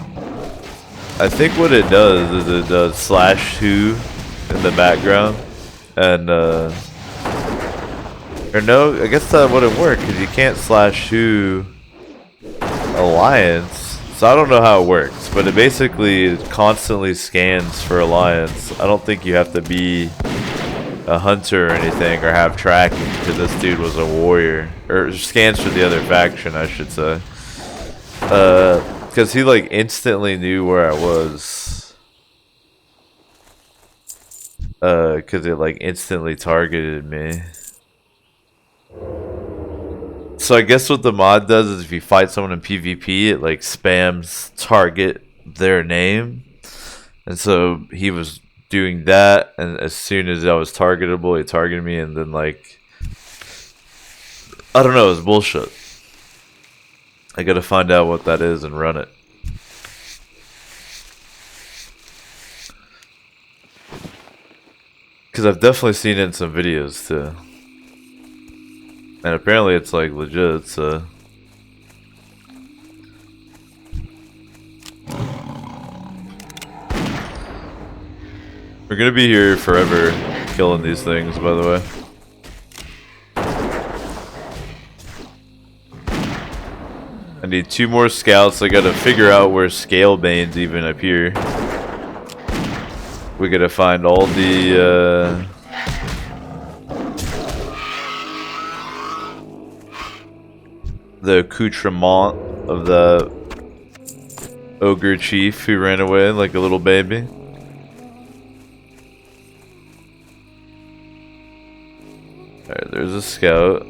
I think what it does is it does /who in the background, and or no, I guess that wouldn't work because you can't /who Alliance. So I don't know how it works, but it basically constantly scans for Alliance. I don't think you have to be a hunter or anything or have tracking, because this dude was a warrior, or scans for the other faction, I should say. Because he like instantly knew where I was. Because it like instantly targeted me. So I guess what the mod does is if you fight someone in PvP, it like spams target their name. And so he was doing that, and as soon as I was targetable, he targeted me, and then like, I don't know, it was bullshit. I gotta find out what that is and run it. Because I've definitely seen it in some videos too. And apparently it's like legit, so. We're gonna be here forever killing these things, by the way. I need 2 more scouts. I gotta figure out where Scalebane's even appear. We gotta find all the accoutrement of the ogre chief who ran away like a little baby. Alright, there's a scout.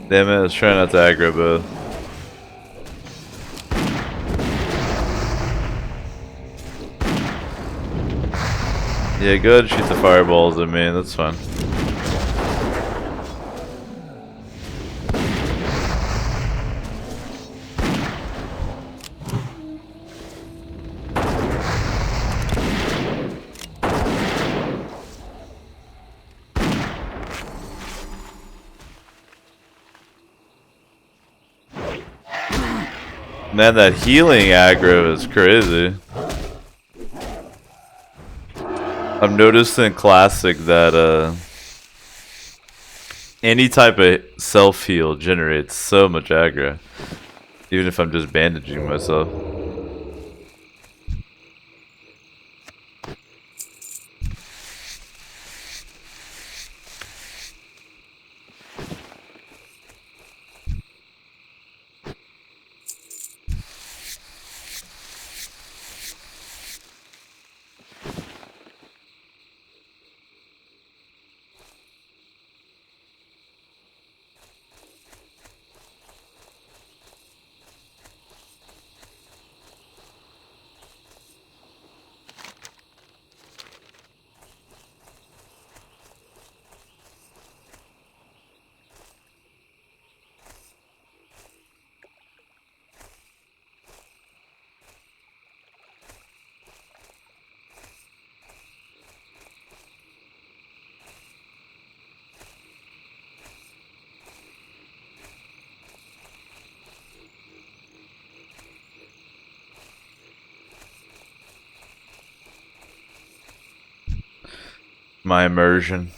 Damn it, let's try not to aggro both. Yeah, go ahead and shoot the fireballs at me, that's fine. Man, that healing aggro is crazy. I've noticed in Classic that any type of self-heal generates so much aggro. Even if I'm just bandaging myself. My immersion.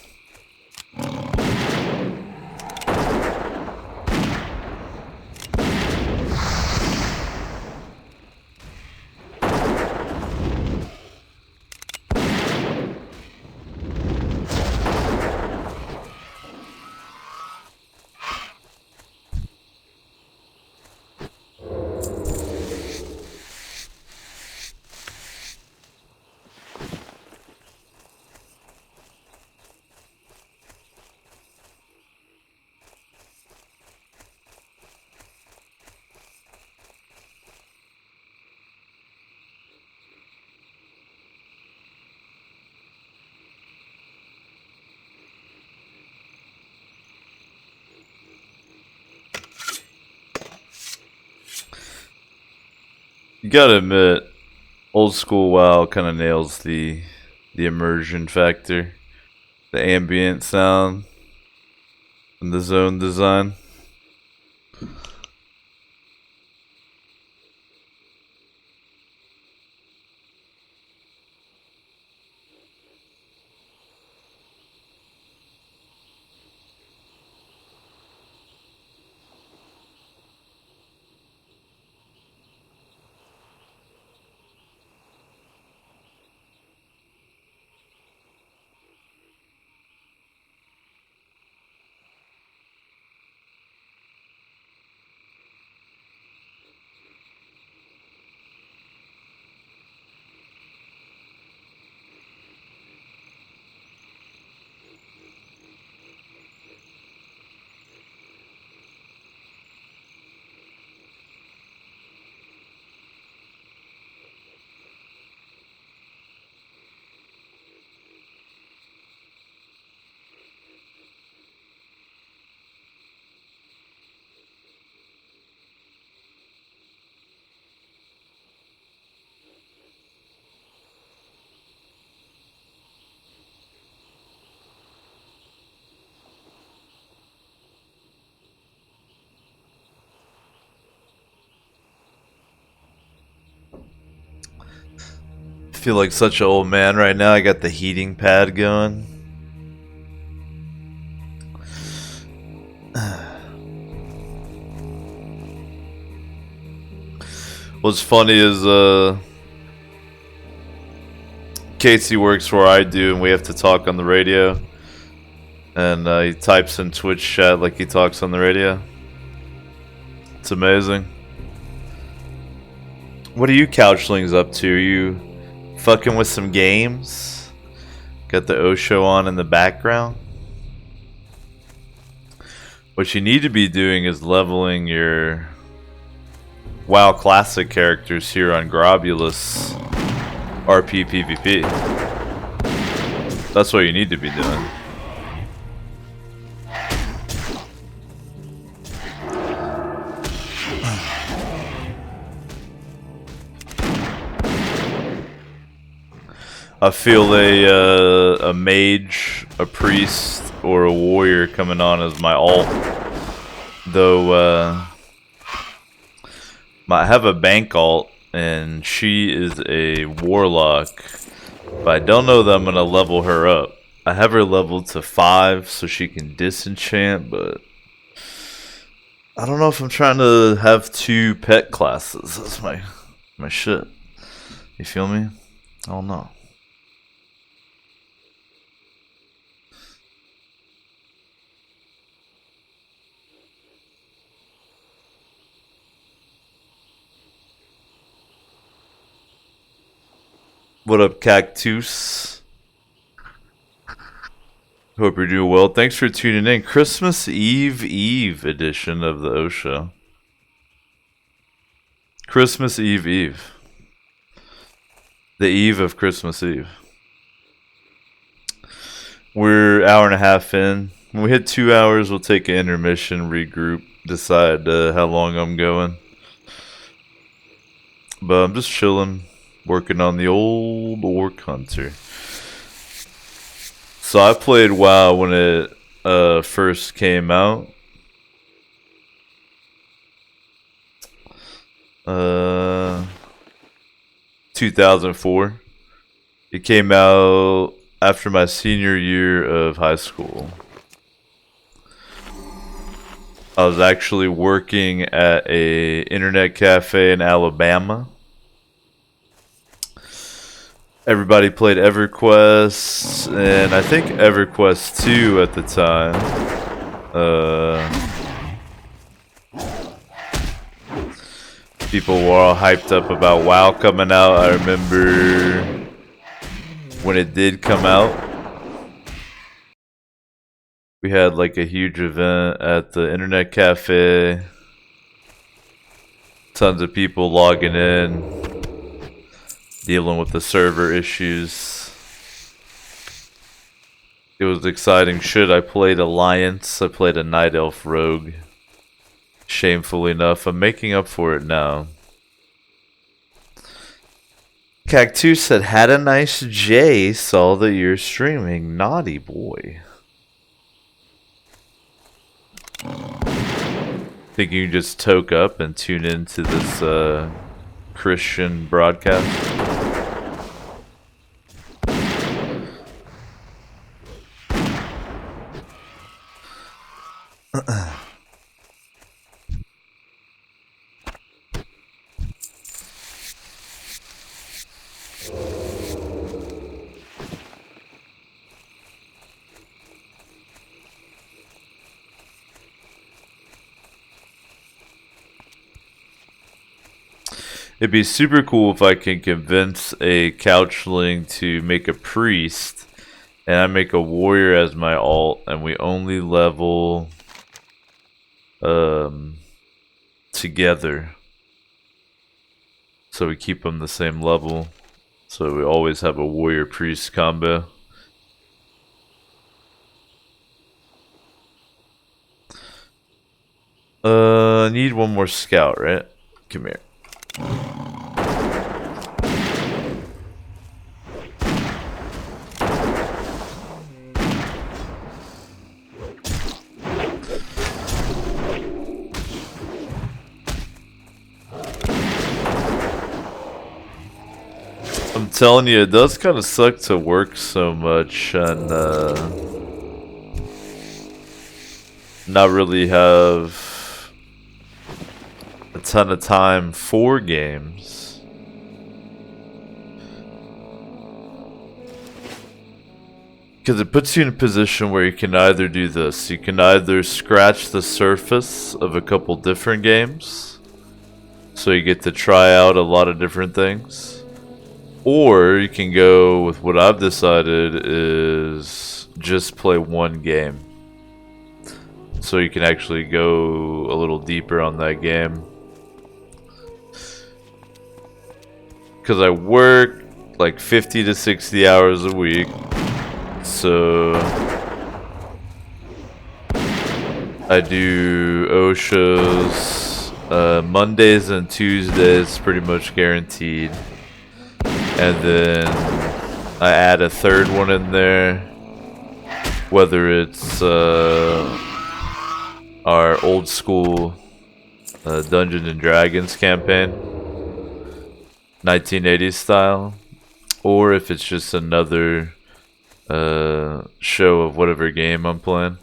You gotta admit, old school WoW kind of nails the immersion factor, the ambient sound, and the zone design. I feel like such an old man right now. I got the heating pad going. What's funny is Casey works where I do, and we have to talk on the radio. And he types in Twitch chat like he talks on the radio. It's amazing. What are you couchlings up to? Are you fucking with some games? Got the Osho on in the background? What you need to be doing is leveling your WoW Classic characters here on Grobulus RP PvP. That's what you need to be doing. I feel a mage, a priest, or a warrior coming on as my alt. Though I have a bank alt, and she is a warlock But I don't know that I'm gonna level her up. I have her leveled to 5 so she can disenchant, but I don't know if I'm trying to have 2 pet classes. That's my shit. You feel me? I don't know. What up, Cactus? Hope you're doing well. Thanks for tuning in. Christmas Eve edition of the OSHA. Christmas Eve. The eve of Christmas Eve. We're an hour and a half in. When we hit 2 hours, we'll take an intermission, regroup, decide how long I'm going. But I'm just chilling, working on the old Orc Hunter. So I played WoW when it first came out. 2004. It came out after my senior year of high school. I was actually working at a internet cafe in Alabama. Everybody played EverQuest, and I think EverQuest 2 at the time. People were all hyped up about WoW coming out. I remember when it did come out, we had like a huge event at the internet cafe. Tons of people logging in, dealing with the server issues. It was exciting shit. I played Alliance. I played a Night Elf Rogue. Shamefully enough, I'm making up for it now. Cactus said, had a nice J, saw that you're streaming. Naughty boy. Think you can just toke up and tune into this Christian broadcast? It'd be super cool if I can convince a couchling to make a priest, and I make a warrior as my alt, and we only level together. So we keep them the same level. So we always have a warrior priest combo. I need one more scout, right? Come here. I'm telling you, it does kind of suck to work so much and not really have a ton of time for games. Because it puts you in a position where you can either do this. You can either scratch the surface of a couple different games, so you get to try out a lot of different things. Or you can go with what I've decided is just play one game. So you can actually go a little deeper on that game. Because I work like 50 to 60 hours a week. So I do OSHAs Mondays and Tuesdays, pretty much guaranteed. And then I add a third one in there, whether it's our old school Dungeons and Dragons campaign, 1980s style, or if it's just another show of whatever game I'm playing.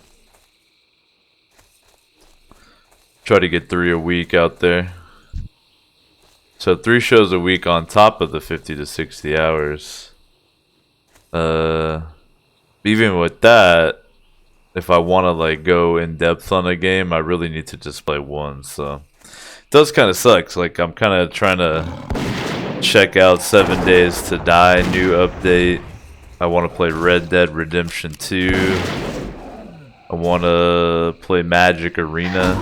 Try to get 3 a week out there. So 3 shows a week on top of the 50 to 60 hours. Even with that, if I want to like go in depth on a game, I really need to just play one. So it does kind of suck. Like I'm kind of trying to check out 7 Days to Die new update. I want to play Red Dead Redemption 2. I want to play Magic Arena.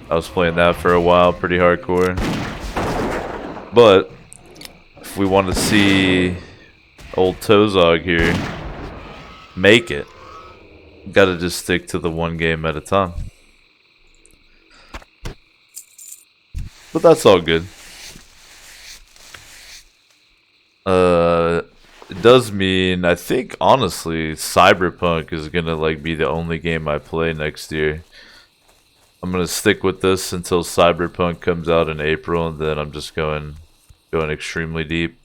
I was playing that for a while, pretty hardcore. But if we want to see old Tozog here make it, gotta just stick to the one game at a time. But that's all good. It does mean, I think honestly, Cyberpunk is gonna like be the only game I play next year. I'm gonna stick with this until Cyberpunk comes out in April, and then I'm just going extremely deep.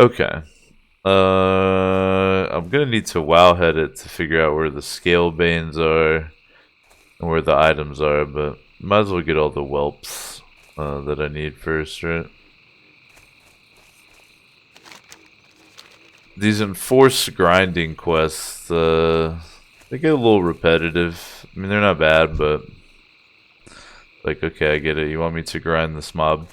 Okay. I'm gonna need to wowhead it to figure out where the scale banes are and where the items are, but might as well get all the whelps that I need first, right? These enforced grinding quests, they get a little repetitive. I mean, they're not bad, but like, okay, I get it. You want me to grind this mob?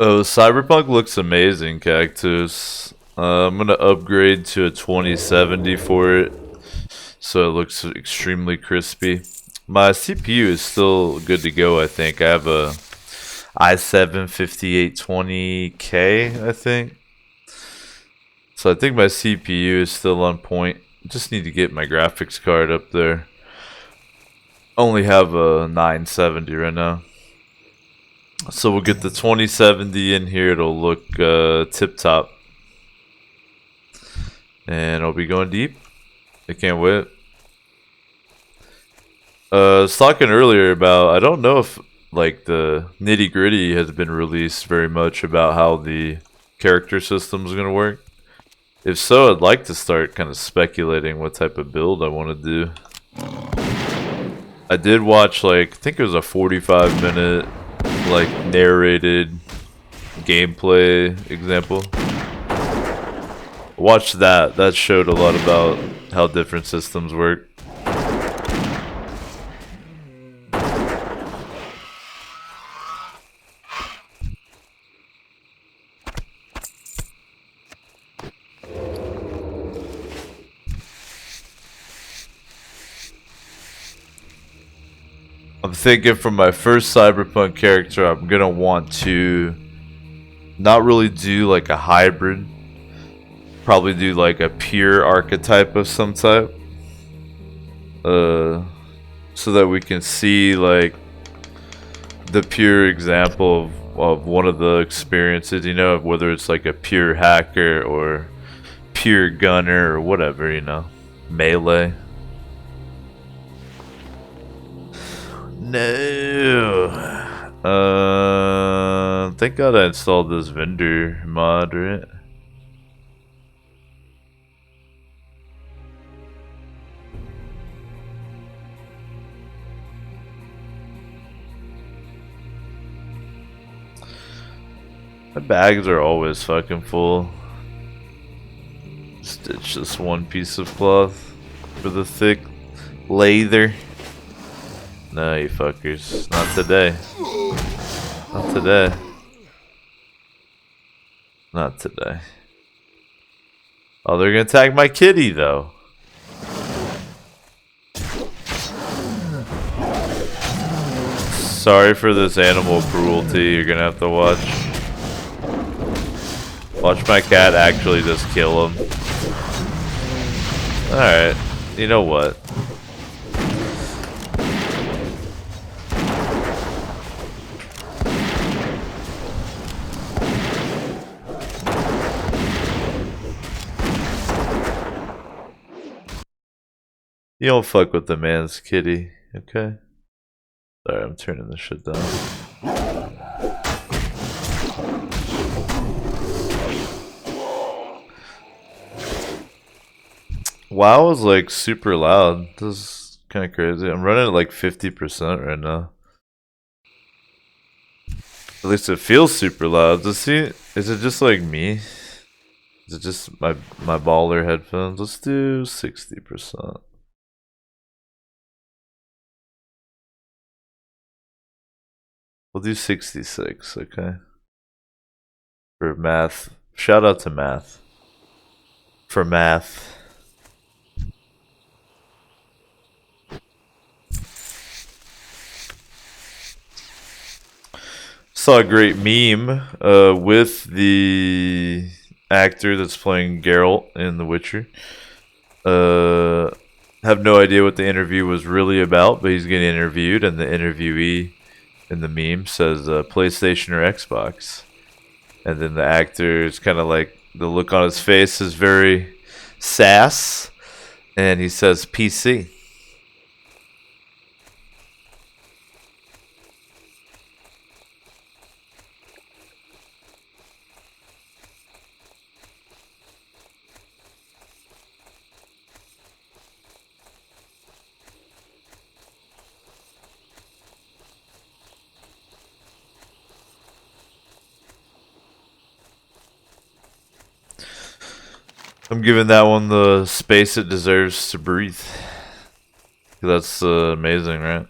Oh, Cyberpunk looks amazing, Cactus. I'm gonna upgrade to a 2070 for it, so it looks extremely crispy. My CPU is still good to go, I think. I have a i7 5820K, I think. So I think my CPU is still on point. Just need to get my graphics card up there. Only have a 970 right now. So we'll get the 2070 in here. It'll look tip top. And I'll be going deep. I can't wait. I was talking earlier about, I don't know if like the nitty gritty has been released very much about how the character system is going to work. If so, I'd like to start kind of speculating what type of build I want to do. I did watch like, I think it was a 45-minute like narrated gameplay example. Watch that. That showed a lot about how different systems work. I'm thinking for my first Cyberpunk character, I'm gonna want to not really do like a hybrid. Probably do like a pure archetype of some type. So that we can see like the pure example of one of the experiences, you know, whether it's like a pure hacker or pure gunner or whatever, you know, melee. No. Thank God I installed this vendor mod, right? My bags are always fucking full. Stitch this one piece of cloth for the thick leather. No, you fuckers. Not today. Not today. Not today. Oh, they're gonna attack my kitty, though. Sorry for this animal cruelty you're gonna have to watch. Watch my cat actually just kill him. Alright. You know what? You don't fuck with the man's kitty, okay? Sorry, I'm turning this shit down. WoW is like super loud. This is kind of crazy. I'm running at like 50% right now. At least it feels super loud. Is it just like me? Is it just my baller headphones? Let's do 60%. We'll do 66, okay? For math. Shout out to math. For math. Saw a great meme with the actor that's playing Geralt in The Witcher. Have no idea what the interview was really about, but he's getting interviewed, and the interviewee in the meme says PlayStation or Xbox. And then the actor is kind of like, the look on his face is very sass, and he says PC. I'm giving that one the space it deserves to breathe. That's amazing, right?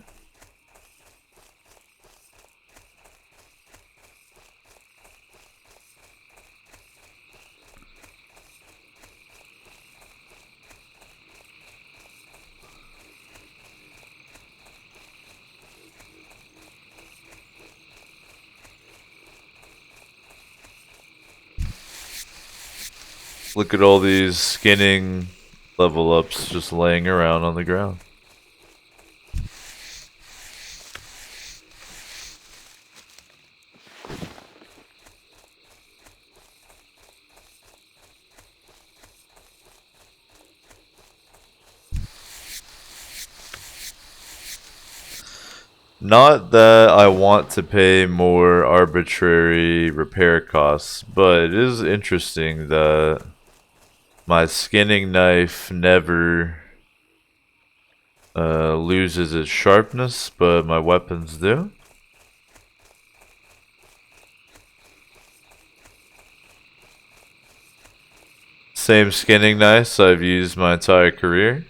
Look at all these skinning level ups just laying around on the ground. Not that I want to pay more arbitrary repair costs, but it is interesting that my skinning knife never loses its sharpness, but my weapons do. Same skinning knife I've used my entire career.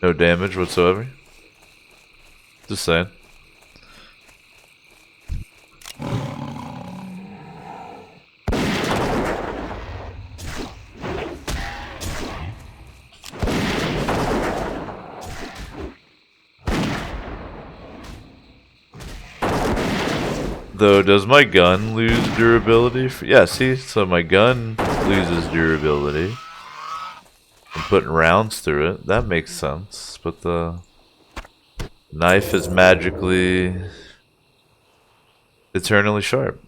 No damage whatsoever. Just saying. Though, does my gun lose durability? Yeah, see? So my gun loses durability. I'm putting rounds through it. That makes sense. But the knife is magically eternally sharp.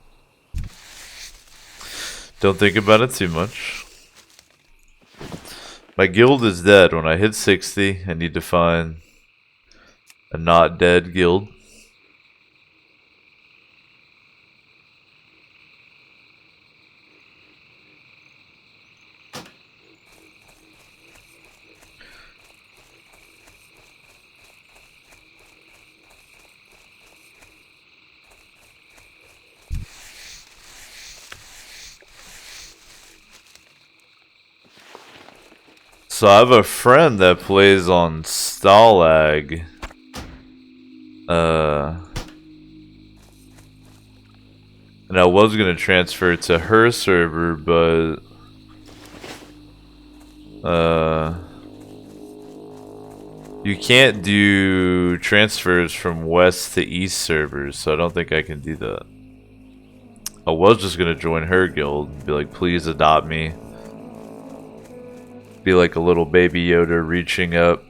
Don't think about it too much. My guild is dead. When I hit 60, I need to find a not dead guild. So I have a friend that plays on Stalag. And I was gonna transfer to her server, but you can't do transfers from west to east servers, so I don't think I can do that. I was just gonna join her guild and be like, please adopt me. Be like a little baby Yoda reaching up.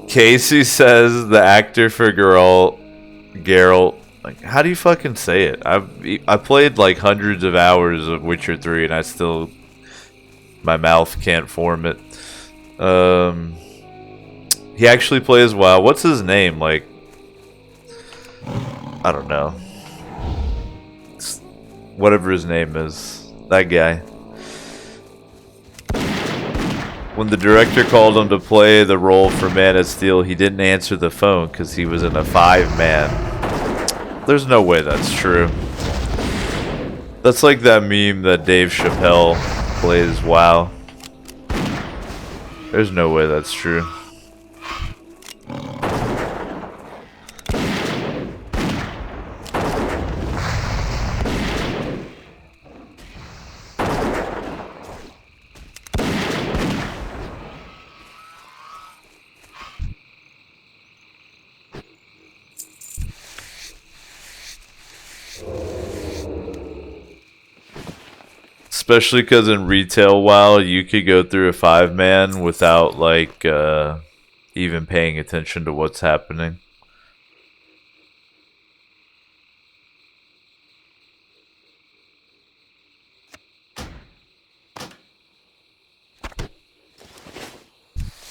Casey says the actor for Geralt. Like, how do you fucking say it? I played like hundreds of hours of Witcher 3 and I still, my mouth can't form it. He actually plays WoW. What's his name? Like, I don't know. It's whatever his name is. That guy. When the director called him to play the role for Man of Steel, he didn't answer the phone because he was in a 5-man. There's no way that's true. That's like that meme that Dave Chappelle plays WoW. There's no way that's true. Especially because in retail WoW, you could go through a 5-man without like even paying attention to what's happening.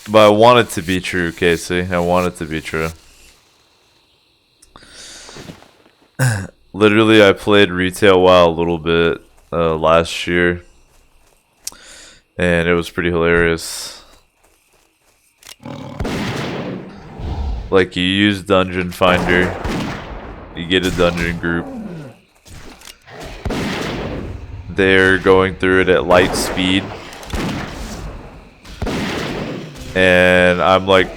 But I want it to be true, Casey. I want it to be true. Literally, I played retail WoW a little bit last year, and it was pretty hilarious. Like, you use Dungeon Finder, you get a dungeon group. They're going through it at light speed, and I'm like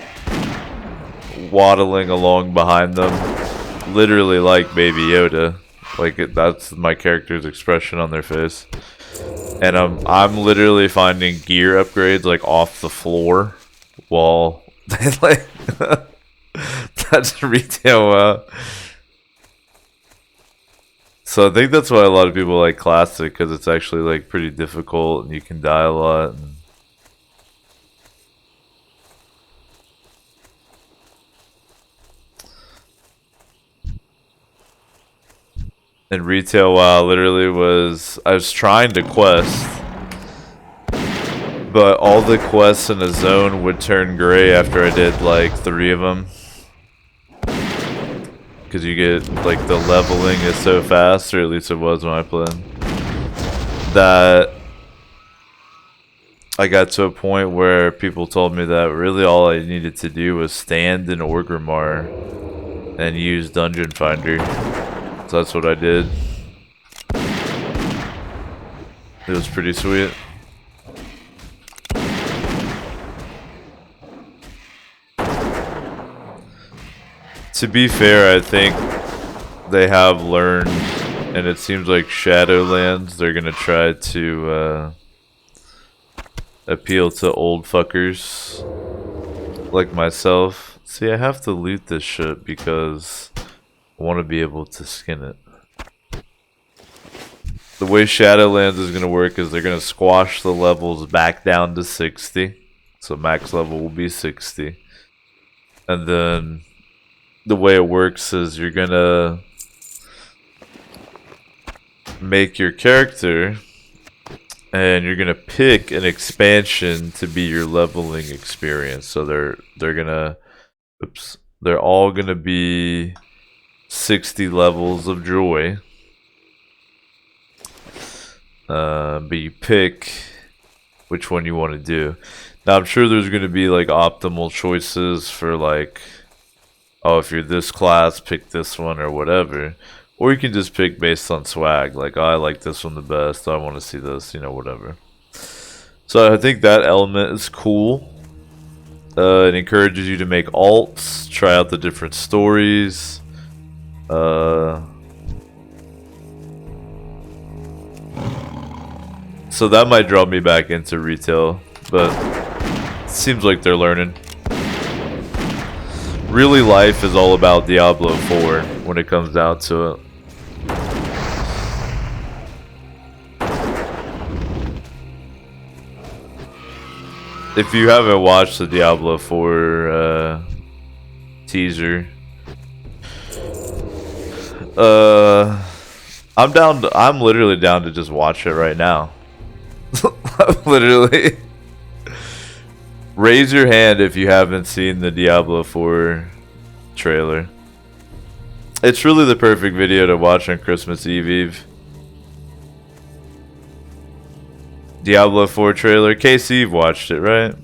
waddling along behind them, literally like Baby Yoda. Like that's my character's expression on their face, and I'm literally finding gear upgrades like off the floor, while they like that's retail. So I think that's why a lot of people like Classic, because it's actually like pretty difficult and you can die a lot. And retail WoW literally I was trying to quest, but all the quests in a zone would turn gray after I did like 3 of them. Because you get, like, the leveling is so fast, or at least it was when I played, that I got to a point where people told me that really all I needed to do was stand in Orgrimmar and use Dungeon Finder. So that's what I did. It was pretty sweet. To be fair, I think they have learned, and it seems like Shadowlands, they're gonna try to appeal to old fuckers like myself. See, I have to loot this shit because I want to be able to skin it. The way Shadowlands is gonna work is they're gonna squash the levels back down to 60, so max level will be 60, and then the way it works is you're gonna make your character and you're gonna pick an expansion to be your leveling experience. So they're all gonna be 60 levels of joy. But you pick which one you want to do. Now I'm sure there's gonna be like optimal choices for like, oh, if you're this class, pick this one or whatever. Or you can just pick based on swag. Like, oh, I like this one the best. I want to see this, you know, whatever. So I think that element is cool. It encourages you to make alts, try out the different stories. So that might draw me back into retail. But it seems like they're learning. Really, life is all about Diablo 4 when it comes down to it. if you haven't watched the Diablo 4 teaser, I'm literally down to just watch it right now. Literally. Raise your hand if you haven't seen the Diablo 4 trailer. It's really the perfect video to watch on Christmas Eve. Diablo 4 trailer. Casey, you've watched it, right?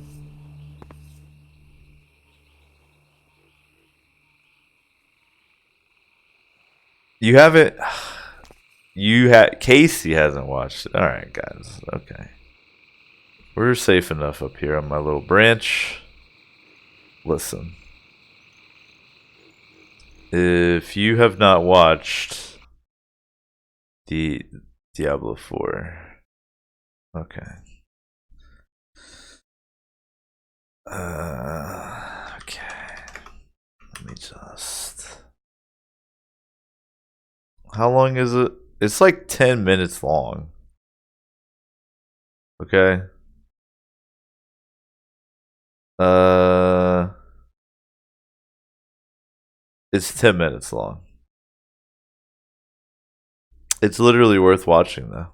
You haven't. Casey hasn't watched it. All right, guys. Okay. We're safe enough up here on my little branch. Listen. If you have not watched the Diablo 4. Okay. Okay. Let me just. How long is it? It's like 10 minutes long. Okay. It's 10 minutes long. It's literally worth watching though.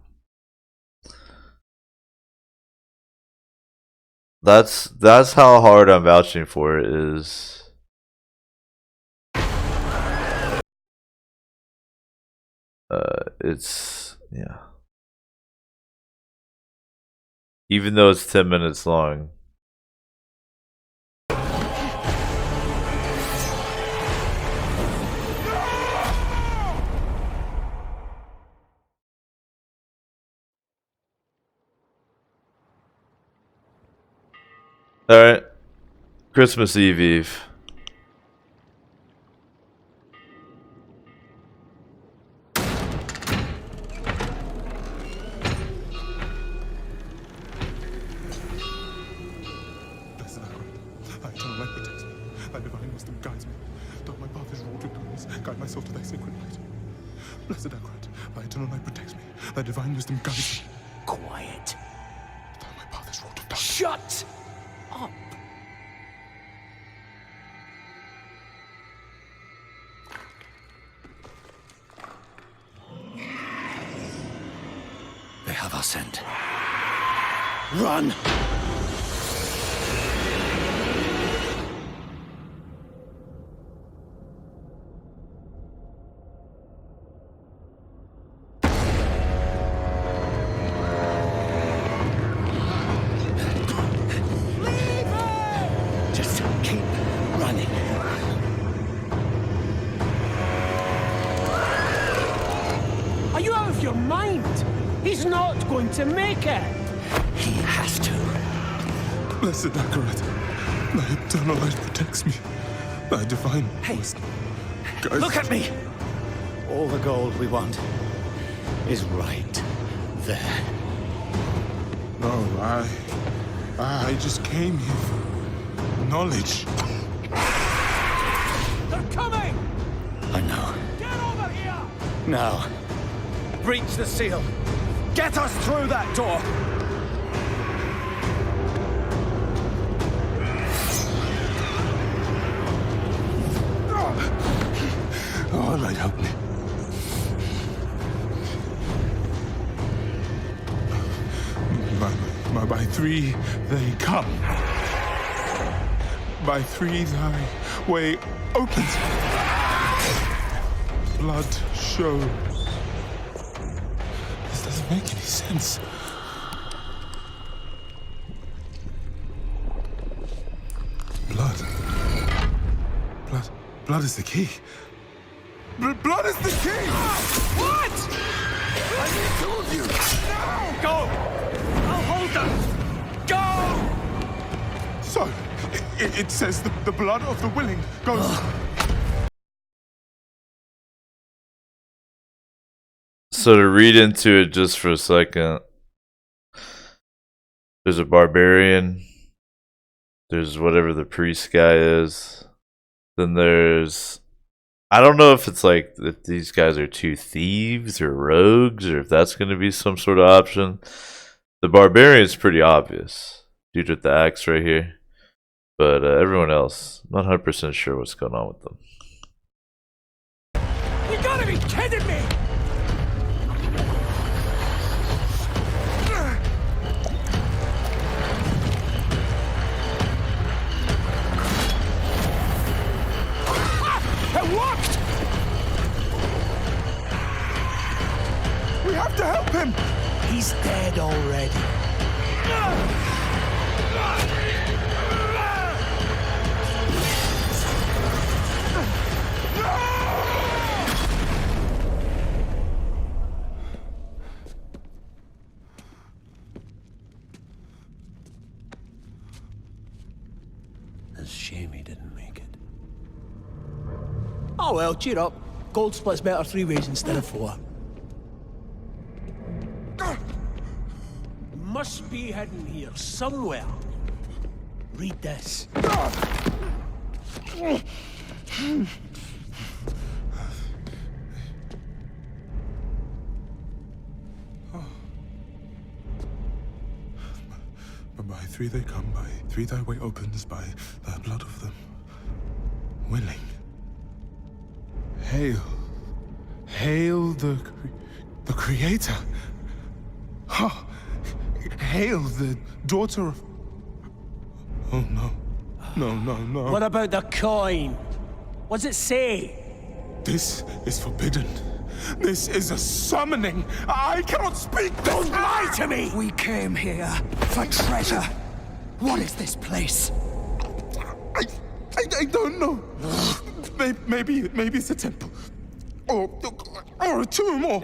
That's how hard I'm vouching for it is. It's yeah. Even though it's 10 minutes long. Alright. Christmas Eve. Guide myself to thy sacred light. Blessed Akrat, thy eternal light protects me. Thy divine wisdom guides me. Quiet. Thou my path is wrought of darkness. Shut up. They have our scent. Run! Just keep running. Are you out of your mind? He's not going to make it. He has to. Blessed Akrat, thy eternal light protects me. Thy divine wisdom guides Look at me. All the gold we want is right there. No, I just came here for knowledge. They're coming! I know. Get over here! Now, breach the seal. Get us through that door. Oh, light, help me. By three they come. By three thy way opens. Blood shows. This doesn't make any sense. Blood is the key. Blood is the key! What? I need two of you! No! Go! I'll hold them! Go! So, it says the blood of the willing goes... So to read into it just for a second, there's a barbarian, there's whatever the priest guy is, then there's, I don't know if it's like if these guys are two thieves or rogues or if that's going to be some sort of option. The barbarian's pretty obvious. Dude with the axe right here. But everyone else, not 100% sure what's going on with them. You gotta be kidding me! It worked! We have to help him! He's dead already. It's a shame he didn't make it. Oh well, cheer up. Gold splits better 3 ways instead of 4. Must be hidden here somewhere. Read this. By 3 they come, by 3 thy way opens, by the blood of them willing. Hail. Hail the Creator. Ha! Hail the daughter of... Oh no. No, no, no. What about the coin? What's it say? This is forbidden. This is a summoning. I cannot speak. Don't lie to me! We came here for treasure. What is this place? I don't know. Maybe it's a temple. Or a tomb, or...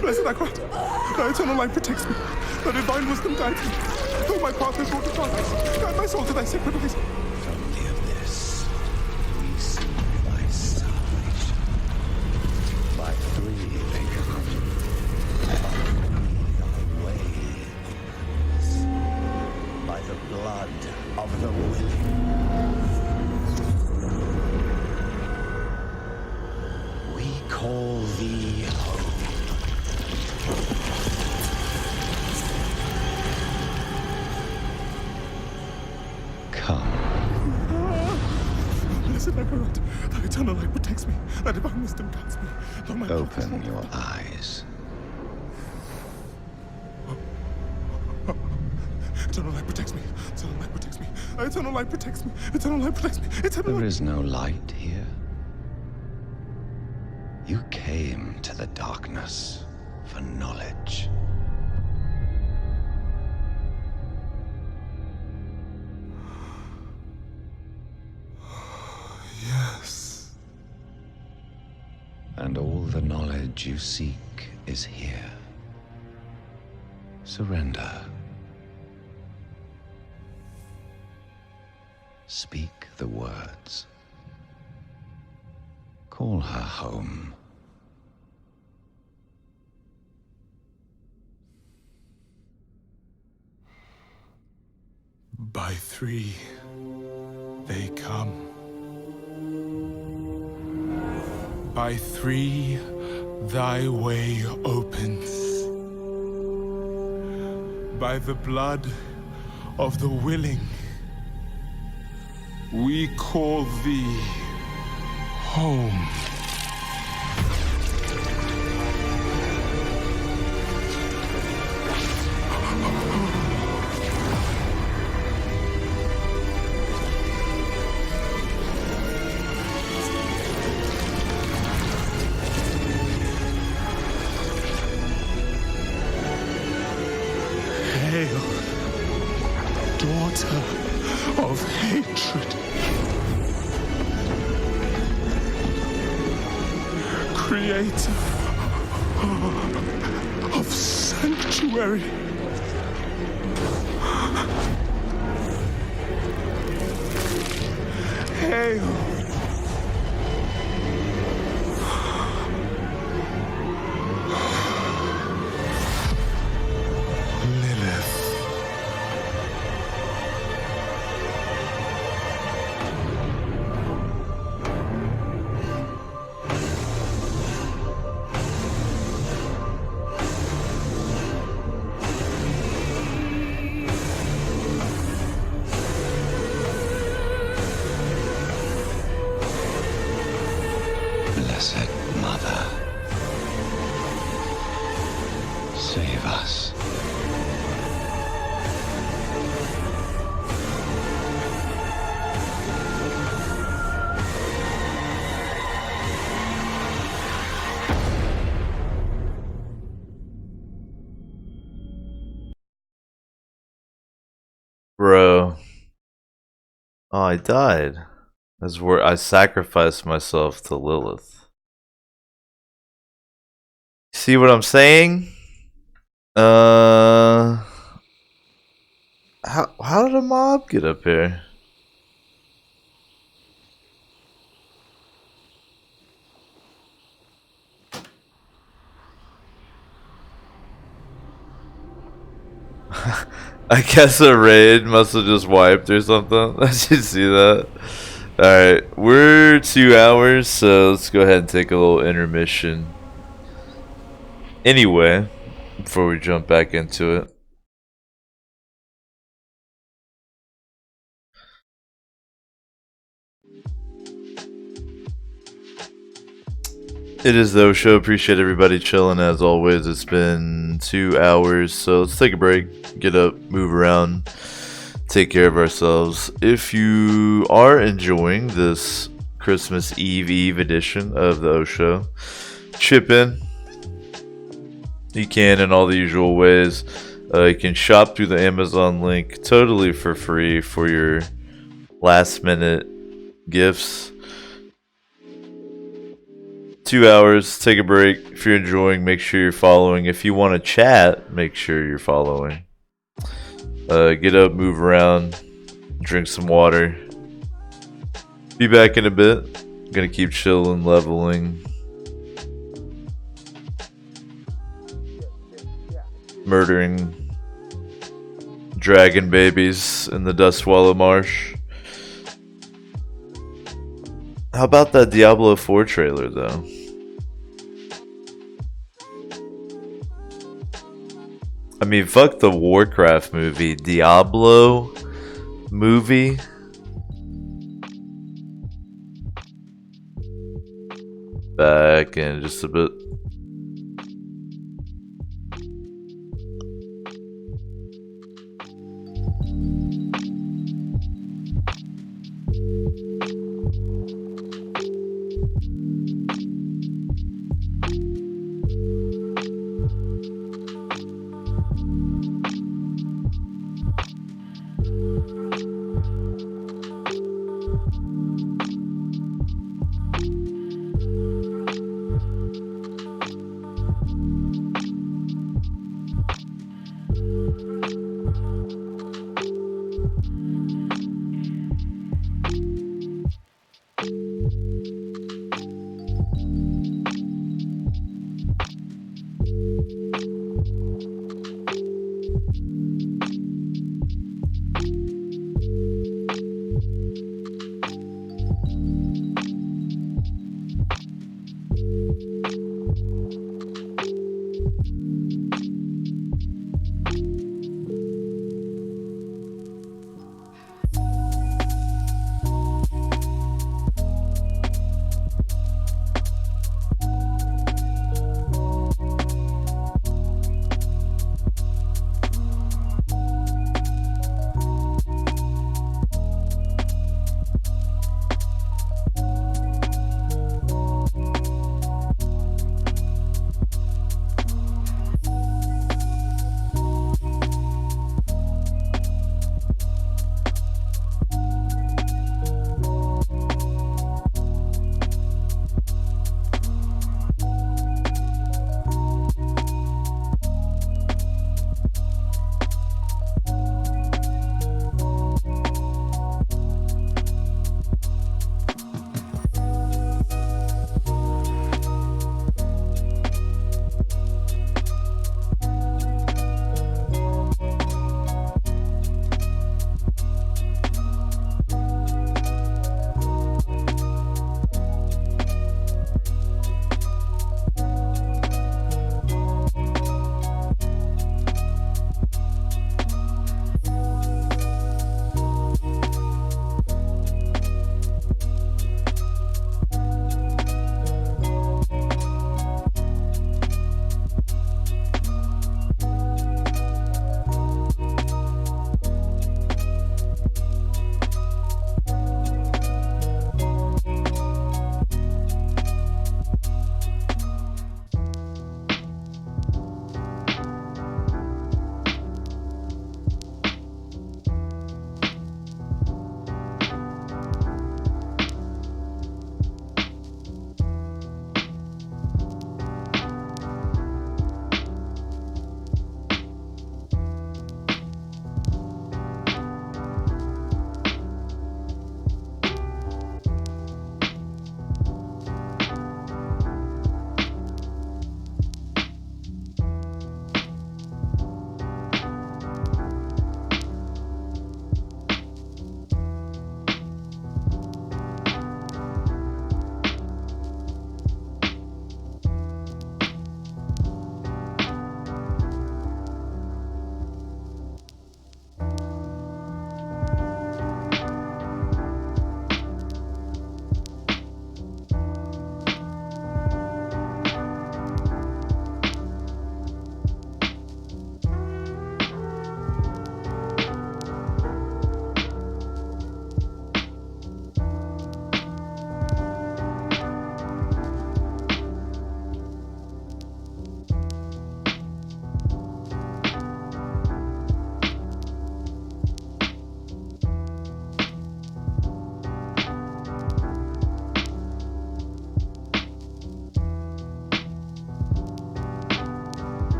Blessed Akrat, thy eternal light protects me. Thy divine wisdom guides me. Though my path is wrought with darkness, guide my soul to thy sacred ways. Forgive this. We seek thy salvation. By 3 they come. By 3 thy way opens. By the blood of the willing. We call thee home. Come. Blessed Akrat, thy eternal light protects me. Thy divine wisdom guides me. Though my path is Open wrought your eyes. Eternal light protects me. Eternal light protects me. Eternal light protects me. Eternal light protects me. Eternal There light... is no light here. You came to the darkness for knowledge. Yes. And all the knowledge you seek is here. Surrender. Speak the words. Call her home. By 3 they come. By 3 thy way opens. By the blood of the willing, we call thee home. creator of sanctuary. Hail, Lilith. Blessed Mother, save us. Bro. Oh, I died. That's where I sacrificed myself to Lilith. See what I'm saying? How did a mob get up here? I guess a raid must have just wiped or something. Did you see that? Alright, we're 2 hours, so let's go ahead and take a little intermission. Anyway, before we jump back into it. It is though show. Appreciate everybody chilling as always. It's been 2 hours, so let's take a break, get up, move around, take care of ourselves. If you are enjoying this Christmas Eve edition of the O Show, chip in. You can in all the usual ways. You can shop through the Amazon link totally for free for your last minute gifts. 2 hours, take a break. If you're enjoying, make sure you're following. If you want to chat, make sure you're following. Get up, move around, drink some water. Be back in a bit. Gonna keep chilling, leveling. Murdering dragon babies in the Dustwallow Marsh. How about that Diablo 4 trailer, though? I mean, fuck the Warcraft movie. Diablo movie? Back in just a bit.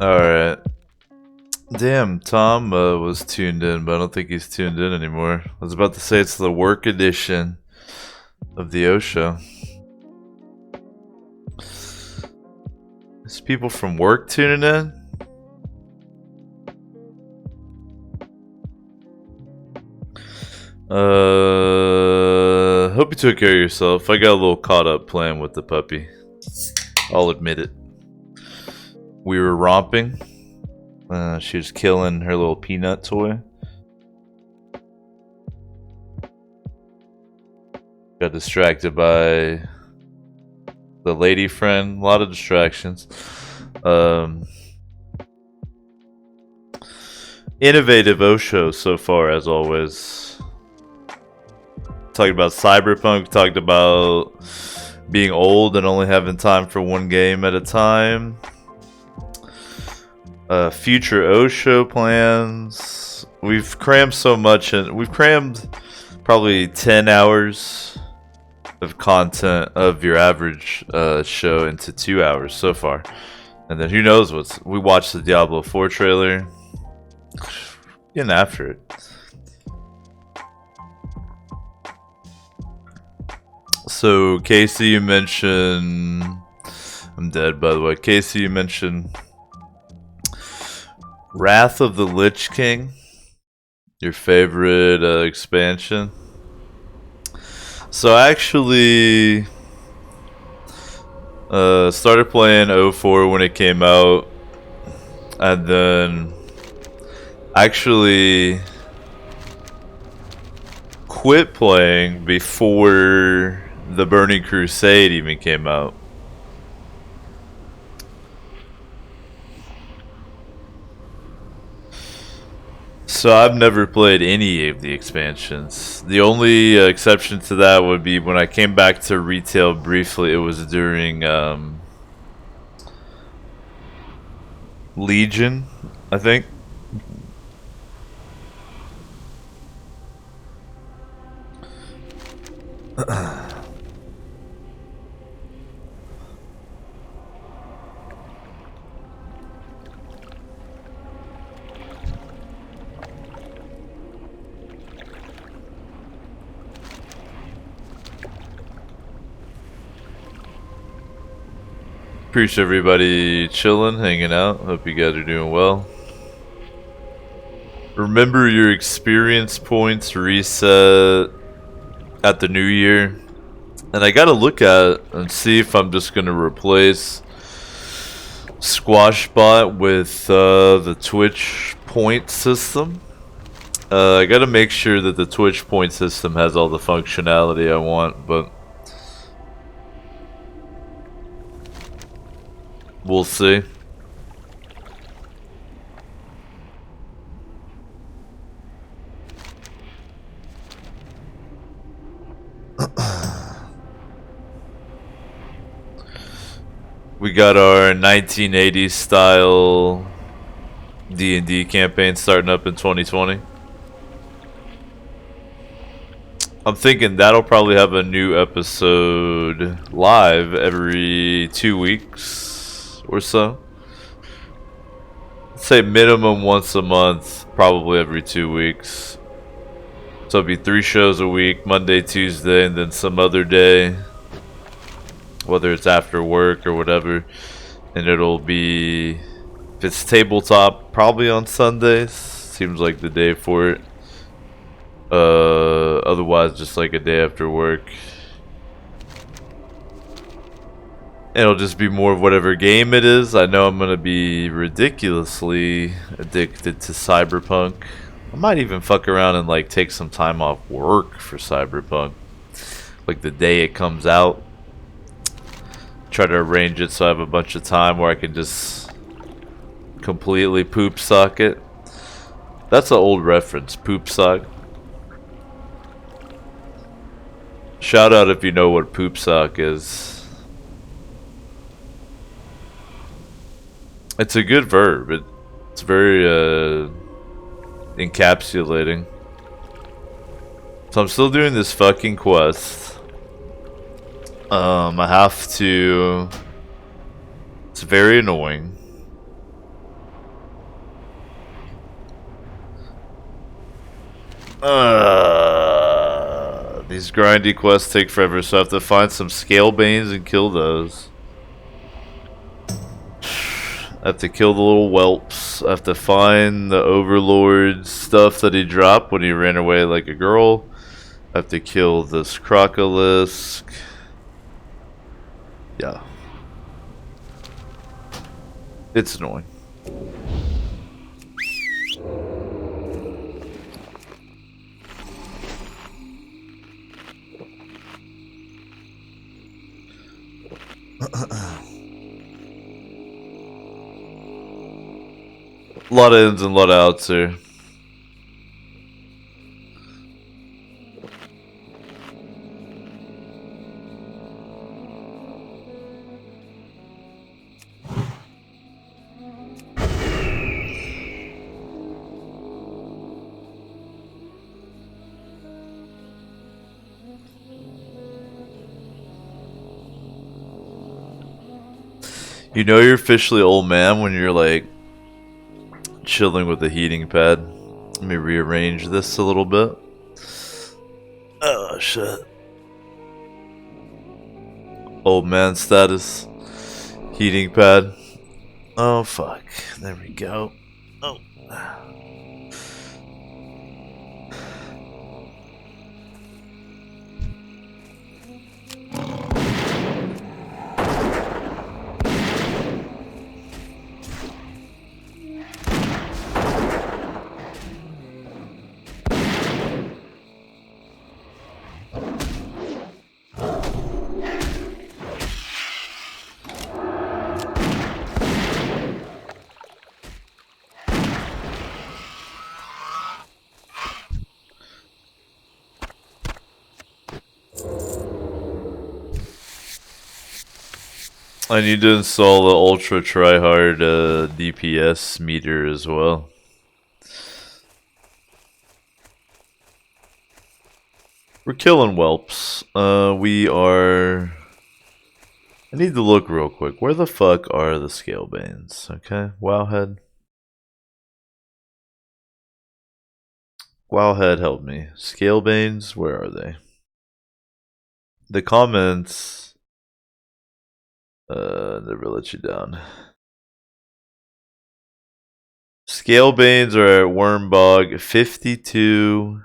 Alright. Damn, Tom was tuned in, but I don't think he's tuned in anymore. I was about to say it's the work edition of the O Show. There's people from work tuning in? Hope you took care of yourself. I got a little caught up playing with the puppy. I'll admit it. We were romping. She was killing her little peanut toy. Got distracted by the lady friend. A lot of distractions. Innovative Osho so far, as always. Talked about Cyberpunk. Talked about being old and only having time for one game at a time. Future Osho plans. We've crammed so much, and we've crammed probably 10 hours of content of your average show into 2 hours so far. And then who knows what's... We watched the Diablo 4 trailer. Getting after it. So, Casey, you mentioned... I'm dead, by the way. Casey, you mentioned... Wrath of the Lich King. Your favorite expansion. So, I actually... started playing 04 when it came out. And then... actually... quit playing before the Burning Crusade even came out. So I've never played any of the expansions. The only exception to that would be when I came back to retail briefly. It was during Legion, I think. Appreciate everybody chilling, hanging out. Hope you guys are doing well. Remember, your experience points reset at the new year. And I gotta look at and see if I'm just gonna replace Squashbot with the Twitch point system. I gotta make sure that the Twitch point system has all the functionality I want, but we'll see. We got our 1980s style D&D campaign starting up in 2020. I'm thinking that'll probably have a new episode live every 2 weeks or so. Let's say minimum once a month, probably every 2 weeks. So it'll be 3 shows a week, Monday, Tuesday, and then some other day. Whether it's after work or whatever. And it'll be, if it's tabletop, probably on Sundays. Seems like the day for it. Otherwise, just like a day after work. It'll just be more of whatever game it is. I know I'm going to be ridiculously addicted to Cyberpunk. I might even fuck around and like take some time off work for Cyberpunk. Like the day it comes out. Try to arrange it so I have a bunch of time where I can just completely poop suck it. That's an old reference, poop suck. Shout out if you know what poop suck is. It's a good verb. It's very encapsulating. So I'm still doing this fucking quest. I have to... It's very annoying. These grindy quests take forever, so I have to find some scale banes and kill those. I have to kill the little whelps. I have to find the overlord stuff that he dropped when he ran away like a girl. I have to kill this crocolisk. Yeah. It's annoying. A lot of ins and a lot of outs here. You know you're officially old man when you're like chilling with the heating pad. Let me rearrange this a little bit. Oh shit. Old man status. Heating pad. Oh fuck. There we go. Oh. I need to install the ultra tryhard DPS meter as well. We're killing whelps. We are... I need to look real quick. Where the fuck are the scalebanes? Okay, Wowhead. Wowhead, help me. Scalebanes, where are they? The comments... never let you down. Scalebanes are at Wormbog 52...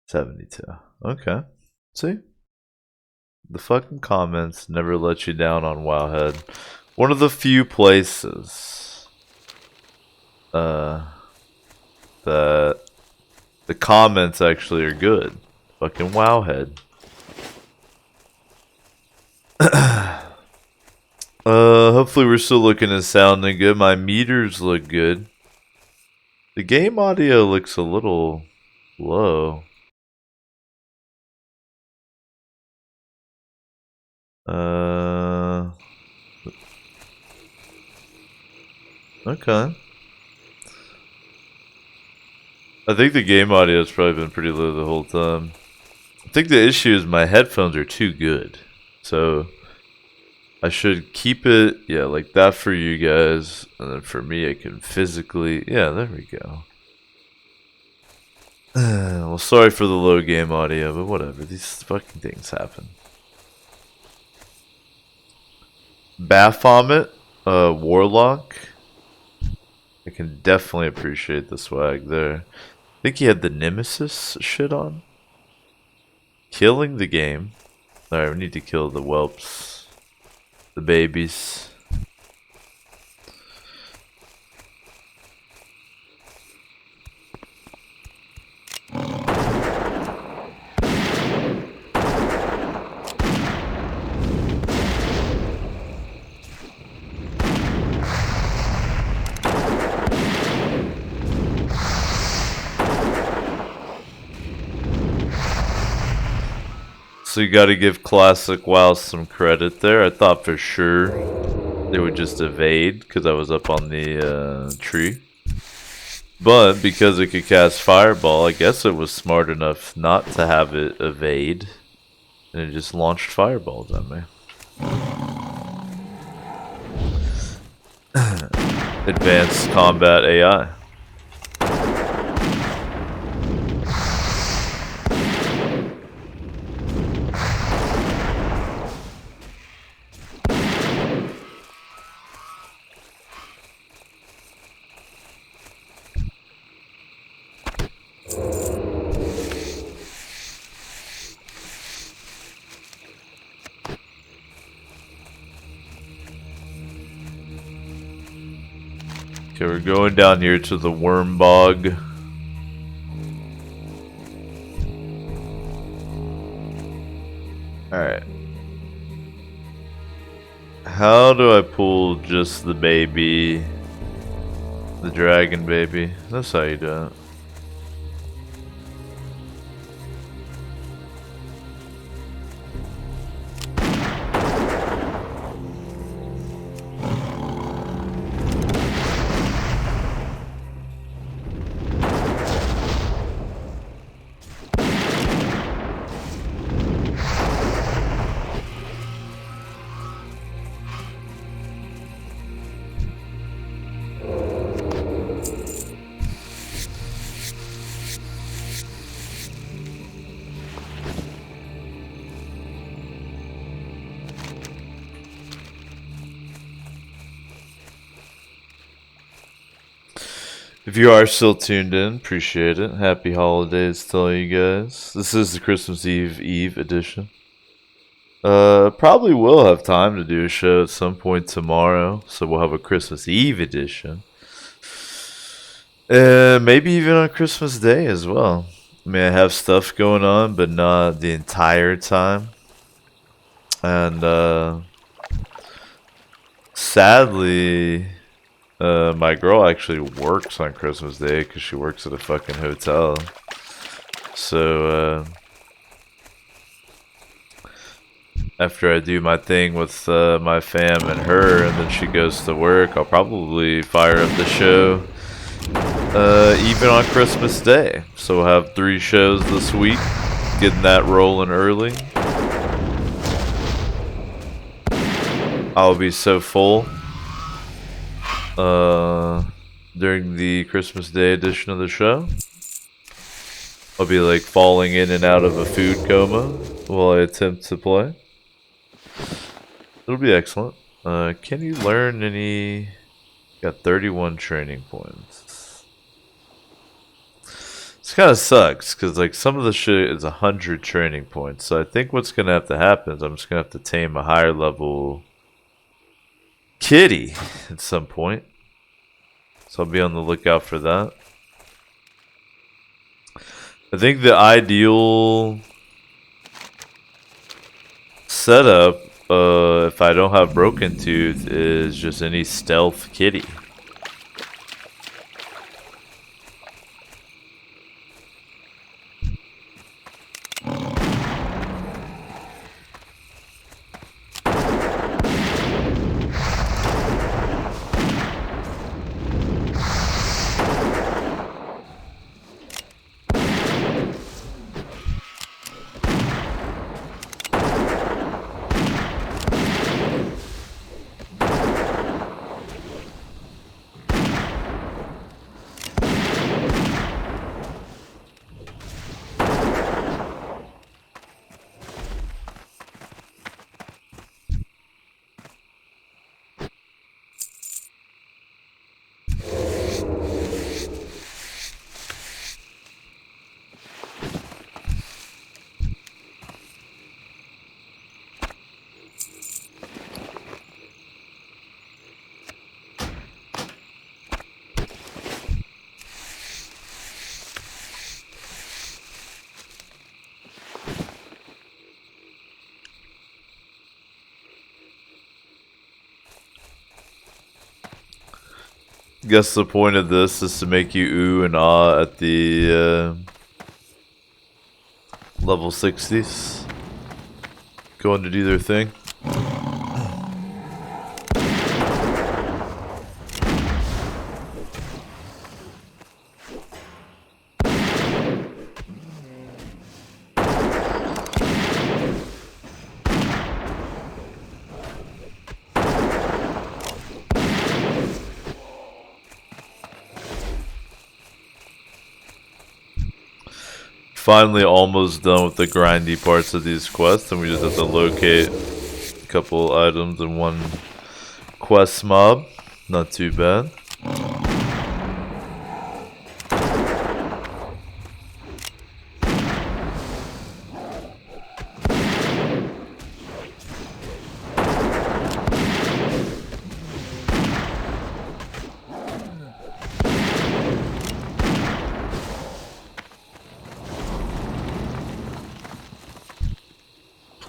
72. Okay. See? The fucking comments never let you down on Wowhead. One of the few places that the comments actually are good. Fucking Wowhead. Hopefully we're still looking and sounding good. My meters look good. The game audio looks a little low. Okay. I think the game audio has probably been pretty low the whole time. I think the issue is my headphones are too good. So I should keep it, yeah, like that for you guys. And then for me, I can physically, yeah, there we go. Well, sorry for the low game audio, but whatever. These fucking things happen. Baphomet, Warlock. I can definitely appreciate the swag there. I think he had the Nemesis shit on. Killing the game. Alright, we need to kill the whelps. The babies. So you gotta give Classic WoW some credit there. I thought for sure they would just evade because I was up on the tree. But because it could cast Fireball, I guess it was smart enough not to have it evade. And it just launched Fireballs at me. Advanced Combat AI. Okay, we're going down here to the worm bog. Alright. How do I pull just the baby? The dragon baby? That's how you do it. If you are still tuned in, appreciate it. Happy holidays to all you guys. This is the Christmas Eve edition. Probably will have time to do a show at some point tomorrow, so we'll have a Christmas Eve edition. Maybe even on Christmas Day as well. I mean, I have stuff going on, but not the entire time. And sadly, my girl actually works on Christmas Day because she works at a fucking hotel. So after I do my thing with my fam and her, and then she goes to work, I'll probably fire up the show even on Christmas Day. So we'll have 3 shows this week, getting that rolling early. I'll be so full during the Christmas Day edition of the show. I'll be like falling in and out of a food coma while I attempt to play. It'll be excellent. Can you learn any? Got 31 training points. This kind of sucks because like some of the shit is 100 training points. So I think what's gonna have to happen is I'm just gonna have to tame a higher level kitty at some point. So I'll be on the lookout for that. I think the ideal setup, if I don't have Broken Tooth, is just any stealth kitty. Guess the point of this is to make you ooh and ah at the level 60s going to do their thing. Finally almost done with the grindy parts of these quests, and we just have to locate a couple items in one quest mob. Not too bad.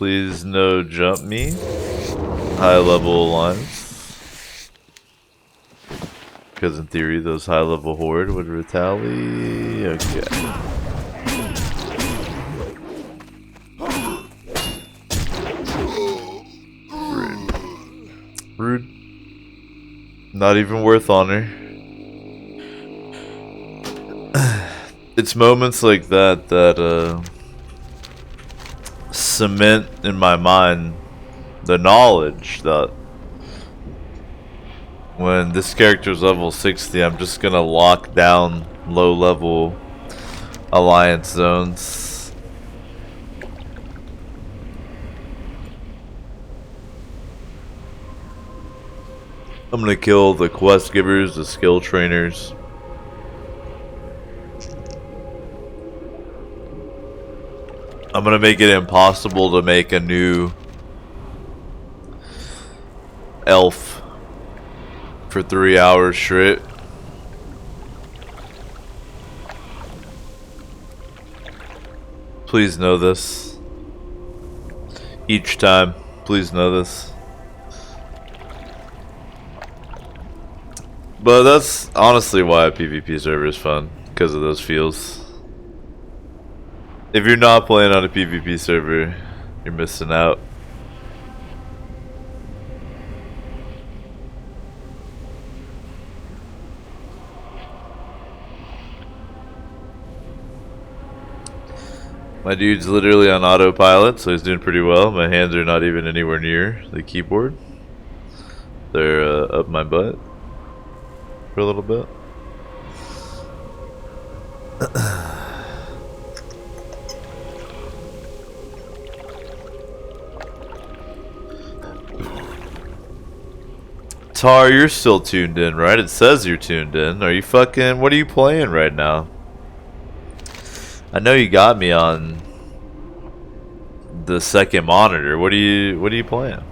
Please no jump me. High level alliance. Because in theory those high level horde would retaliate. Okay. Rude. Not even worth honor. It's moments like that that cement in my mind the knowledge that when this character's level 60, I'm just gonna lock down low level alliance zones. I'm gonna kill the quest givers, the skill trainers. I'm gonna make it impossible to make a new elf for 3 hours straight. Please know this. Each time, please know this. But that's honestly why a PvP server is fun, because of those feels. If you're not playing on a PvP server, you're missing out. My dude's literally on autopilot, so he's doing pretty well. My hands are not even anywhere near the keyboard. They're up my butt for a little bit. Tar, you're still tuned in, right? It says you're tuned in. Are you fucking... What are you playing right now? I know you got me on the second monitor. What are you playing?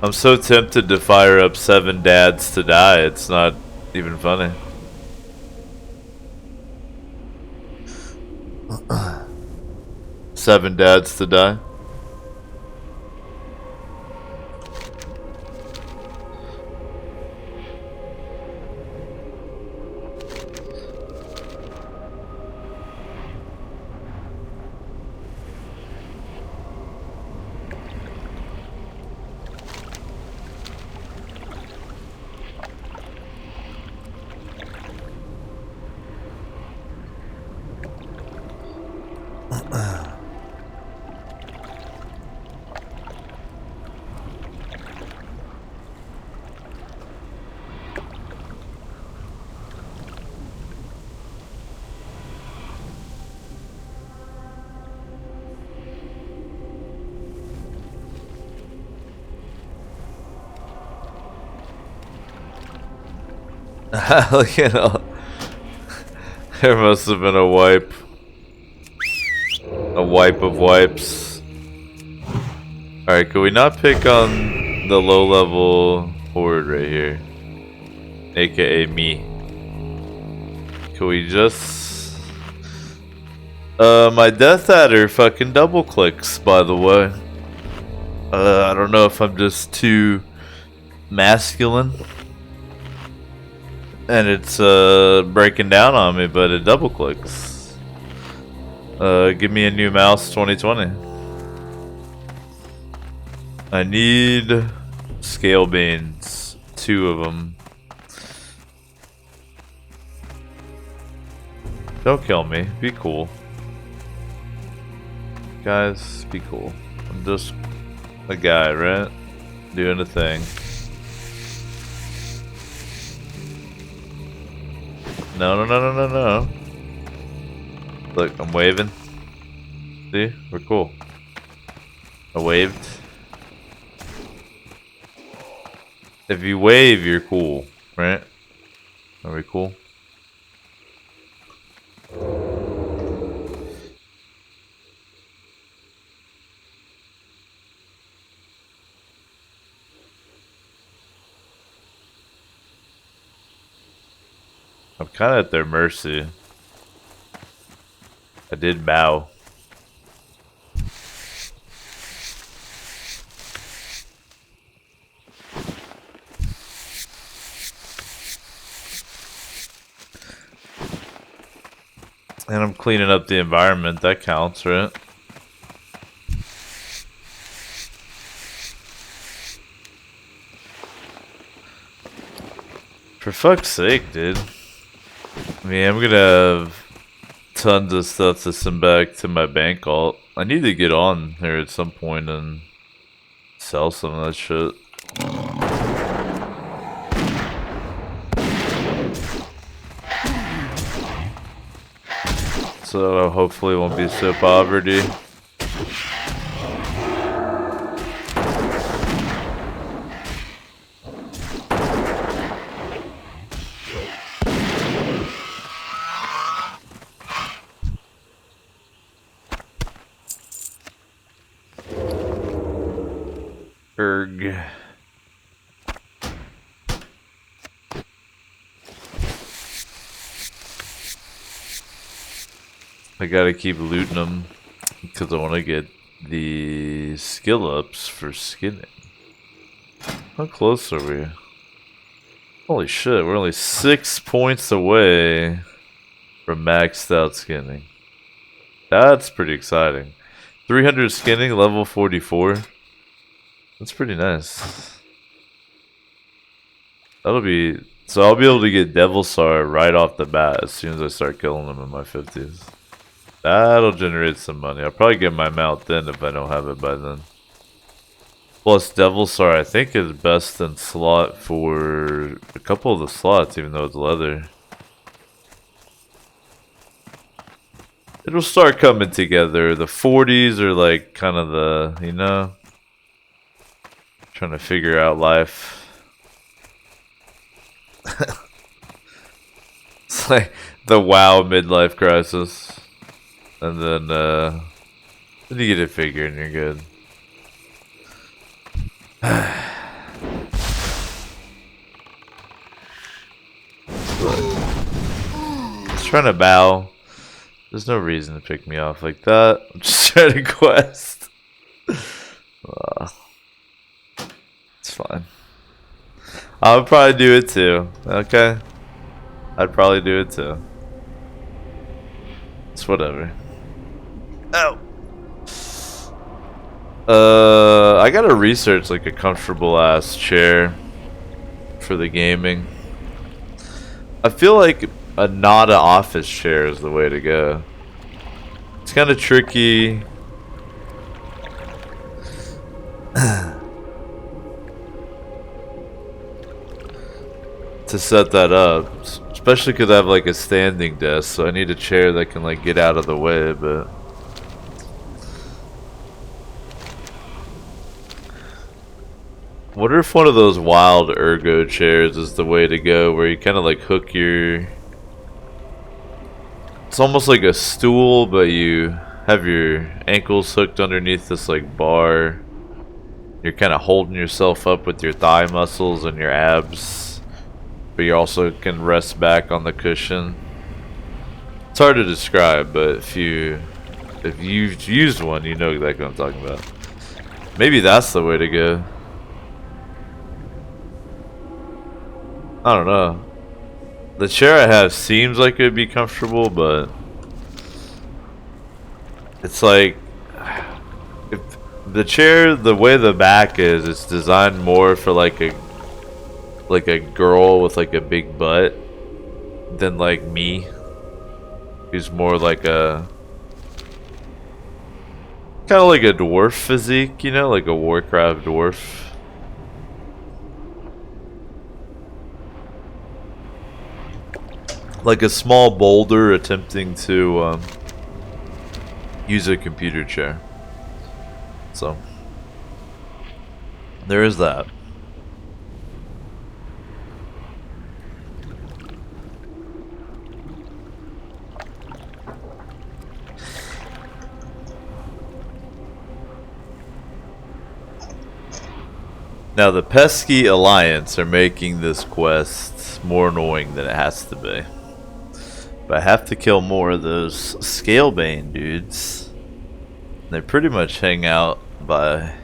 I'm so tempted to fire up 7 dads to die, it's not even funny. Seven dads to die. You know, there must have been a wipe of wipes. Alright, could we not pick on the low level horde right here? AKA me. Could we just... my death adder fucking double clicks, by the way. I don't know if I'm just too masculine and it's breaking down on me, but it double clicks. Give me a new mouse 2020. I need scale beans, 2 of them. Don't kill me, be cool. Guys, be cool. I'm just a guy, right? Doing a thing. No, no, no, no, no, no. Look, I'm waving. See? We're cool. I waved. If you wave, you're cool, right? Very cool. I'm kind of at their mercy. I did bow. And I'm cleaning up the environment. That counts, right? For fuck's sake, dude. I mean, I'm gonna have tons of stuff to send back to my bank alt. I need to get on here at some point and sell some of that shit. So hopefully it won't be so poverty. Erg. I gotta keep looting them because I want to get the skill ups for skinning. How close are we? Holy shit, we're only 6 points away from maxed out skinning. That's pretty exciting. 300 skinning, level 44. That's pretty nice. That'll be... So I'll be able to get Devil Sar right off the bat as soon as I start killing them in my 50s. That'll generate some money. I'll probably get my mount then if I don't have it by then. Plus Devil Sar I think is best in slot for a couple of the slots even though it's leather. It'll start coming together. The 40s are like kind of the, you know, trying to figure out life. It's like the WoW midlife crisis. And then you get it figured and you're good. Just trying to bow. There's no reason to pick me off like that. I'm just trying to quest. It's fine. I would probably do it too. Okay? I'd probably do it too. It's whatever. Oh. I gotta research like a comfortable ass chair for the gaming. I feel like a not an office chair is the way to go. It's kind of tricky. To set that up, especially because I have like a standing desk, so I need a chair that can like get out of the way. But what if one of those wild ergo chairs is the way to go, where you kind of like hook your... It's almost like a stool, but you have your ankles hooked underneath this like bar. You're kind of holding yourself up with your thigh muscles and your abs. But you also can rest back on the cushion. It's hard to describe, but if you've used one, you know exactly what I'm talking about. Maybe that's the way to go. I don't know. The chair I have seems like it would be comfortable, but it's like if the chair, the way the back is, it's designed more for like a girl with like a big butt than like me, who's more like a kind of like a dwarf physique, you know, like a Warcraft dwarf. Like a small boulder attempting to use a computer chair. So there is that. Now the pesky alliance are making this quest more annoying than it has to be. But I have to kill more of those Scalebane dudes. They pretty much hang out by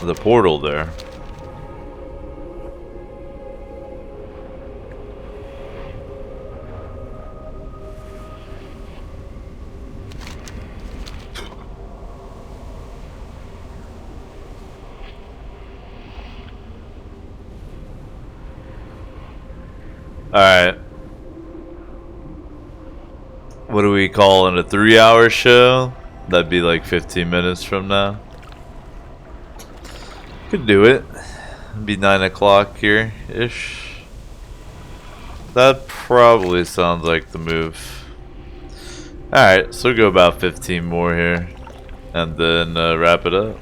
the portal there. Alright. What do we call it? A 3-hour show? That'd be like 15 minutes from now. Could do it. It'd be 9 o'clock here-ish. That probably sounds like the move. Alright, so we'll go about 15 more here. And then wrap it up.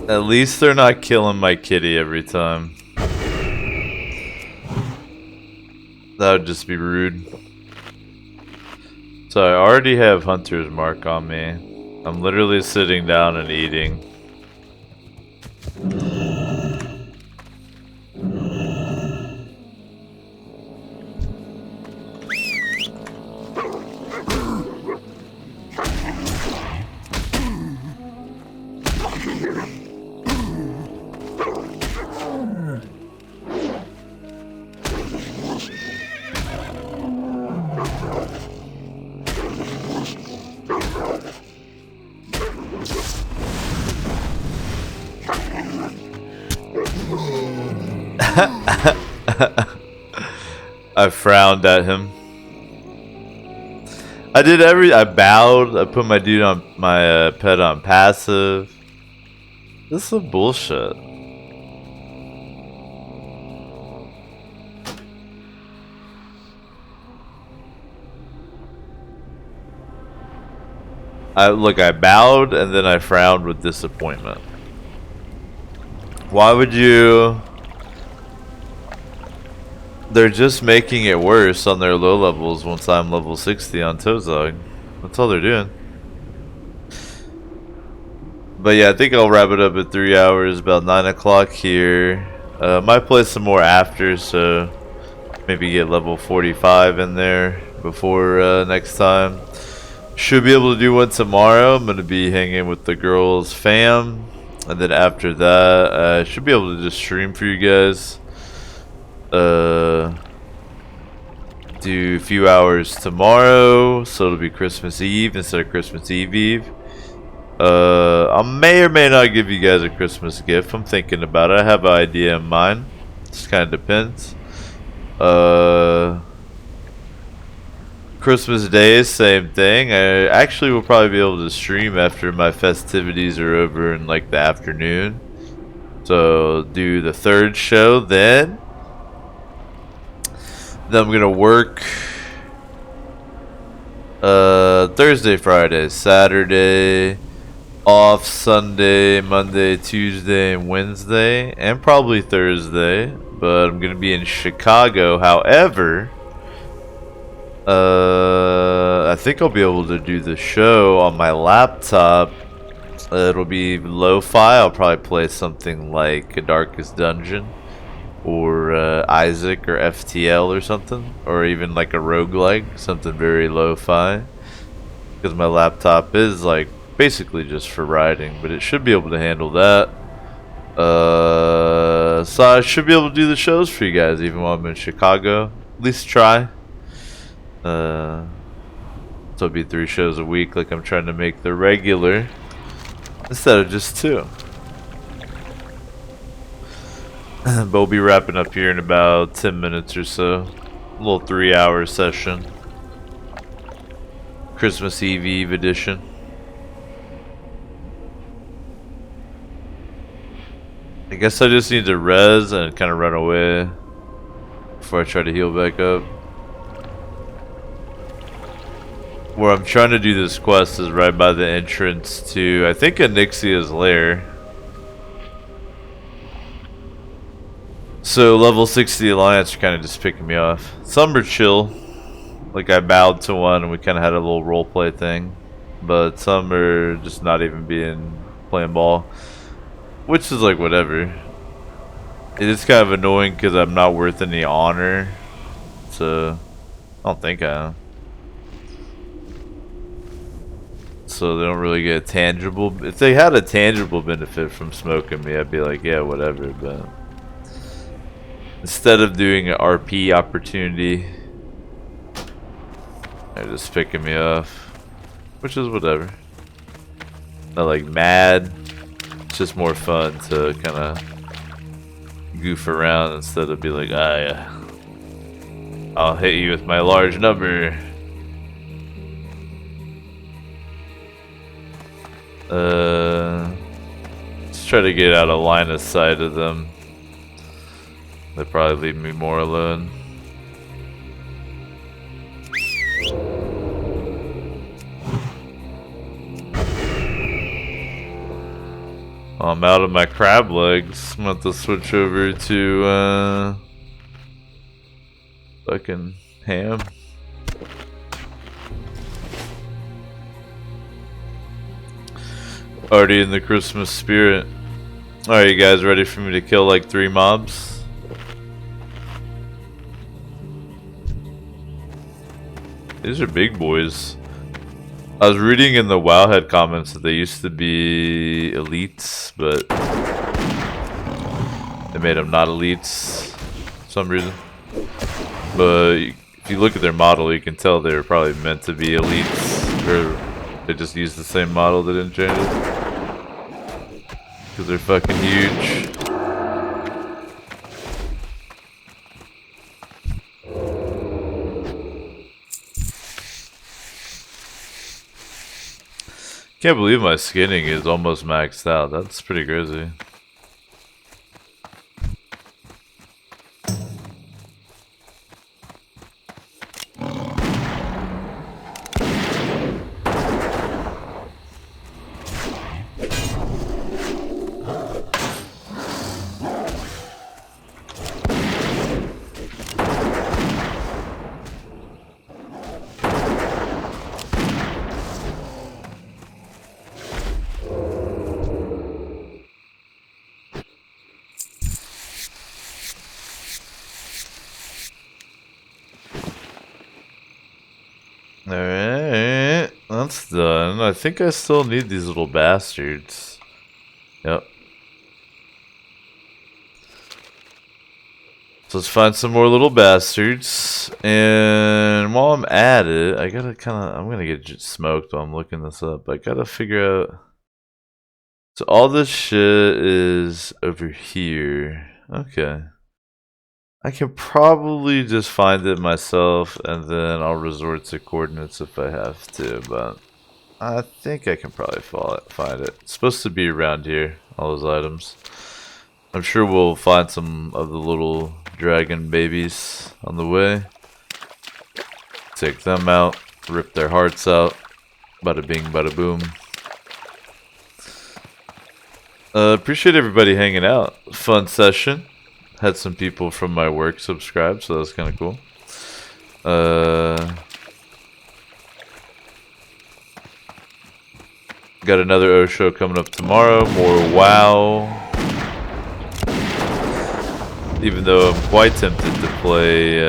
At least they're not killing my kitty every time. That would just be rude. So I already have Hunter's Mark on me. I'm literally sitting down and eating. I frowned at him. I bowed. I put my dude on my pet on passive. This is some bullshit. I bowed and then I frowned with disappointment. Why would you? They're just making it worse on their low levels once I'm level 60 on Tozog. That's all they're doing. But yeah, I think I'll wrap it up at 3 hours, about 9 o'clock here. Might play some more after, so maybe get level 45 in there before next time. Should be able to do one tomorrow. I'm going to be hanging with the girls' fam. And then after that, I should be able to just stream for you guys. Do a few hours tomorrow, so it'll be Christmas Eve instead of Christmas Eve. I may or may not give you guys a Christmas gift. I'm thinking about it. I have an idea in mind. Just kind of depends. Christmas Day, same thing. I actually will probably be able to stream after my festivities are over in like the afternoon. So do the third show then. Then I'm gonna work Thursday, Friday, Saturday, off Sunday, Monday, Tuesday, and Wednesday, and probably Thursday. But I'm gonna be in Chicago. However, I think I'll be able to do the show on my laptop. It'll be lo-fi. I'll probably play something like A Darkest Dungeon. Or Isaac or FTL or something, or even like a roguelike, something very lo-fi, because my laptop is like basically just for writing, but it should be able to handle that. So I should be able to do the shows for you guys even while I'm in Chicago, at least try. So it'll be 3 shows a week, like I'm trying to make the regular instead of just 2. But we'll be wrapping up here in about 10 minutes or so. A little 3-hour session. Christmas Eve edition. I guess I just need to res and kind of run away before I try to heal back up. where I'm trying to do this quest is right by the entrance to, I think, Anixia's lair. So level 60 Alliance are kind of just picking me off. Some are chill. Like I bowed to one and we kind of had a little roleplay thing. But some are just not even playing ball. Which is like whatever. It is kind of annoying because I'm not worth any honor. So I don't think I am. So they don't really get a tangible. If they had a tangible benefit from smoking me, I'd be like, yeah, whatever. But instead of doing an RP opportunity, they're just picking me off, which is whatever. Not like mad. It's just more fun to kind of goof around instead of be like, ah, yeah, I'll hit you with my large number. Let's try to get out of line of sight of them. They'll probably leave me more alone. I'm out of my crab legs. I'm about to switch over to fucking ham. Already in the Christmas spirit. Alright, you guys ready for me to kill like 3 mobs? These are big boys. I was reading in the Wowhead comments that they used to be elites, but they made them not elites for some reason. But if you look at their model, you can tell they were probably meant to be elites, or they just used the same model, they didn't change it. Because they're fucking huge. Can't believe my skinning is almost maxed out. That's pretty crazy. Alright, that's done. I think I still need these little bastards. Yep. So let's find some more little bastards. And while I'm at it, I gotta I'm gonna get smoked while I'm looking this up. I gotta figure out. So all this shit is over here. Okay. I can probably just find it myself and then I'll resort to coordinates if I have to, but I think I can probably find it. It's supposed to be around here, all those items. I'm sure we'll find some of the little dragon babies on the way. Take them out, rip their hearts out. Bada bing, bada boom. Appreciate everybody hanging out. Fun session. Had some people from my work subscribe, so that was kind of cool. Got another O show coming up tomorrow. More WoW. Even though I'm quite tempted to play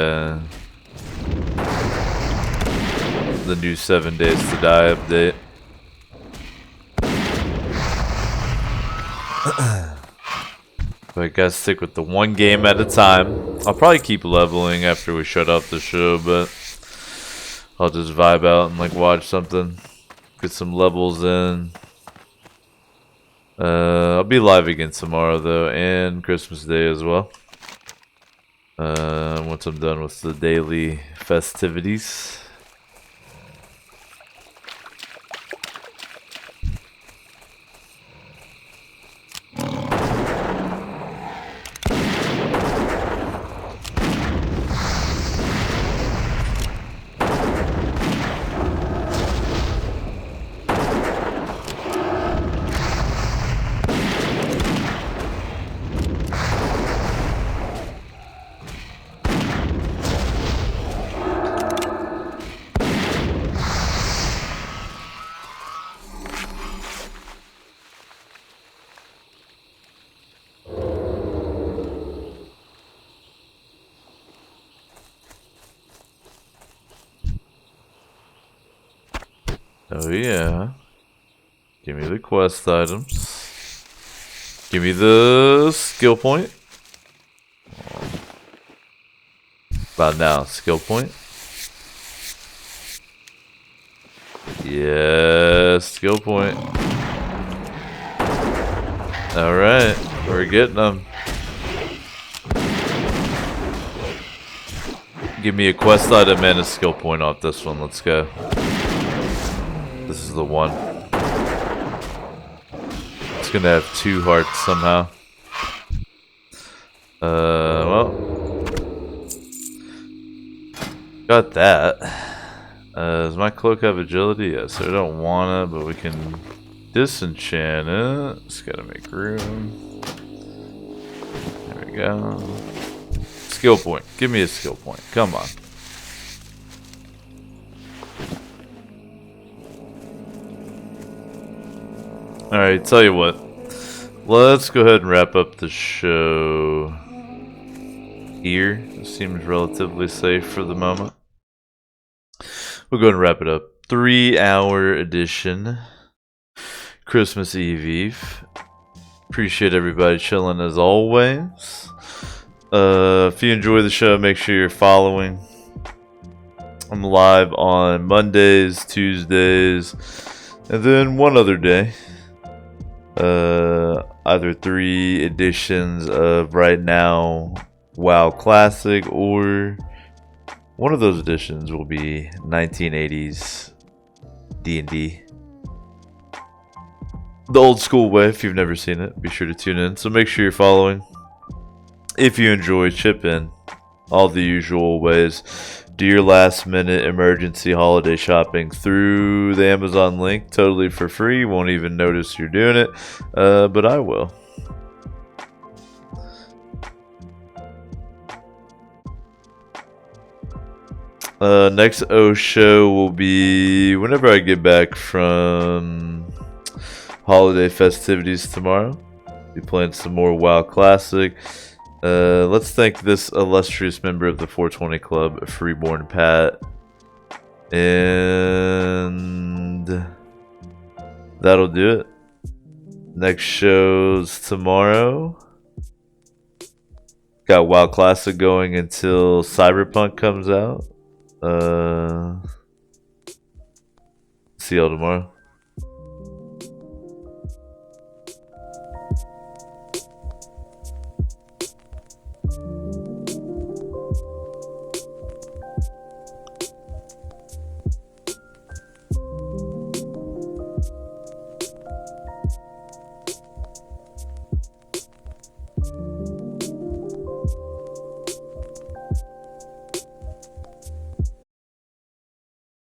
the new 7 Days to Die update. But I gotta stick with the one game at a time. I'll probably keep leveling after we shut off the show, but I'll just vibe out and like watch something. Get some levels in. I'll be live again tomorrow though, and Christmas Day as well. Once I'm done with the daily festivities. Oh yeah. Give me the quest items. Give me the skill point. About now, skill point. Yes, skill point. Alright, we're getting them. Give me a quest item and a skill point off this one. Let's go. This is the one. It's gonna have 2 hearts somehow. Well. Got that. Does my cloak have agility? Yes, I don't want it, but we can disenchant it. Just gotta make room. There we go. Skill point. Give me a skill point. Come on. Alright, tell you what. Let's go ahead and wrap up the show here. It seems relatively safe for the moment. We'll go ahead and wrap it up. 3-hour edition. Christmas Eve. Appreciate everybody chilling as always. If you enjoy the show, make sure you're following. I'm live on Mondays, Tuesdays, and then one other day. Either 3 editions of Right Now WoW Classic, or one of those editions will be 1980s D&D. The old school way. If you've never seen it, be sure to tune in. So make sure you're following. If you enjoy, chip in. All the usual ways. Do your last minute emergency holiday shopping through the Amazon link, totally for free. You won't even notice you're doing it, but I will. Next O show will be whenever I get back from holiday festivities tomorrow. Be playing some more WoW Classic. Let's thank this illustrious member of the 420 Club, Freeborn Pat. And that'll do it. Next show's tomorrow. Got WoW Classic going until Cyberpunk comes out. See y'all tomorrow.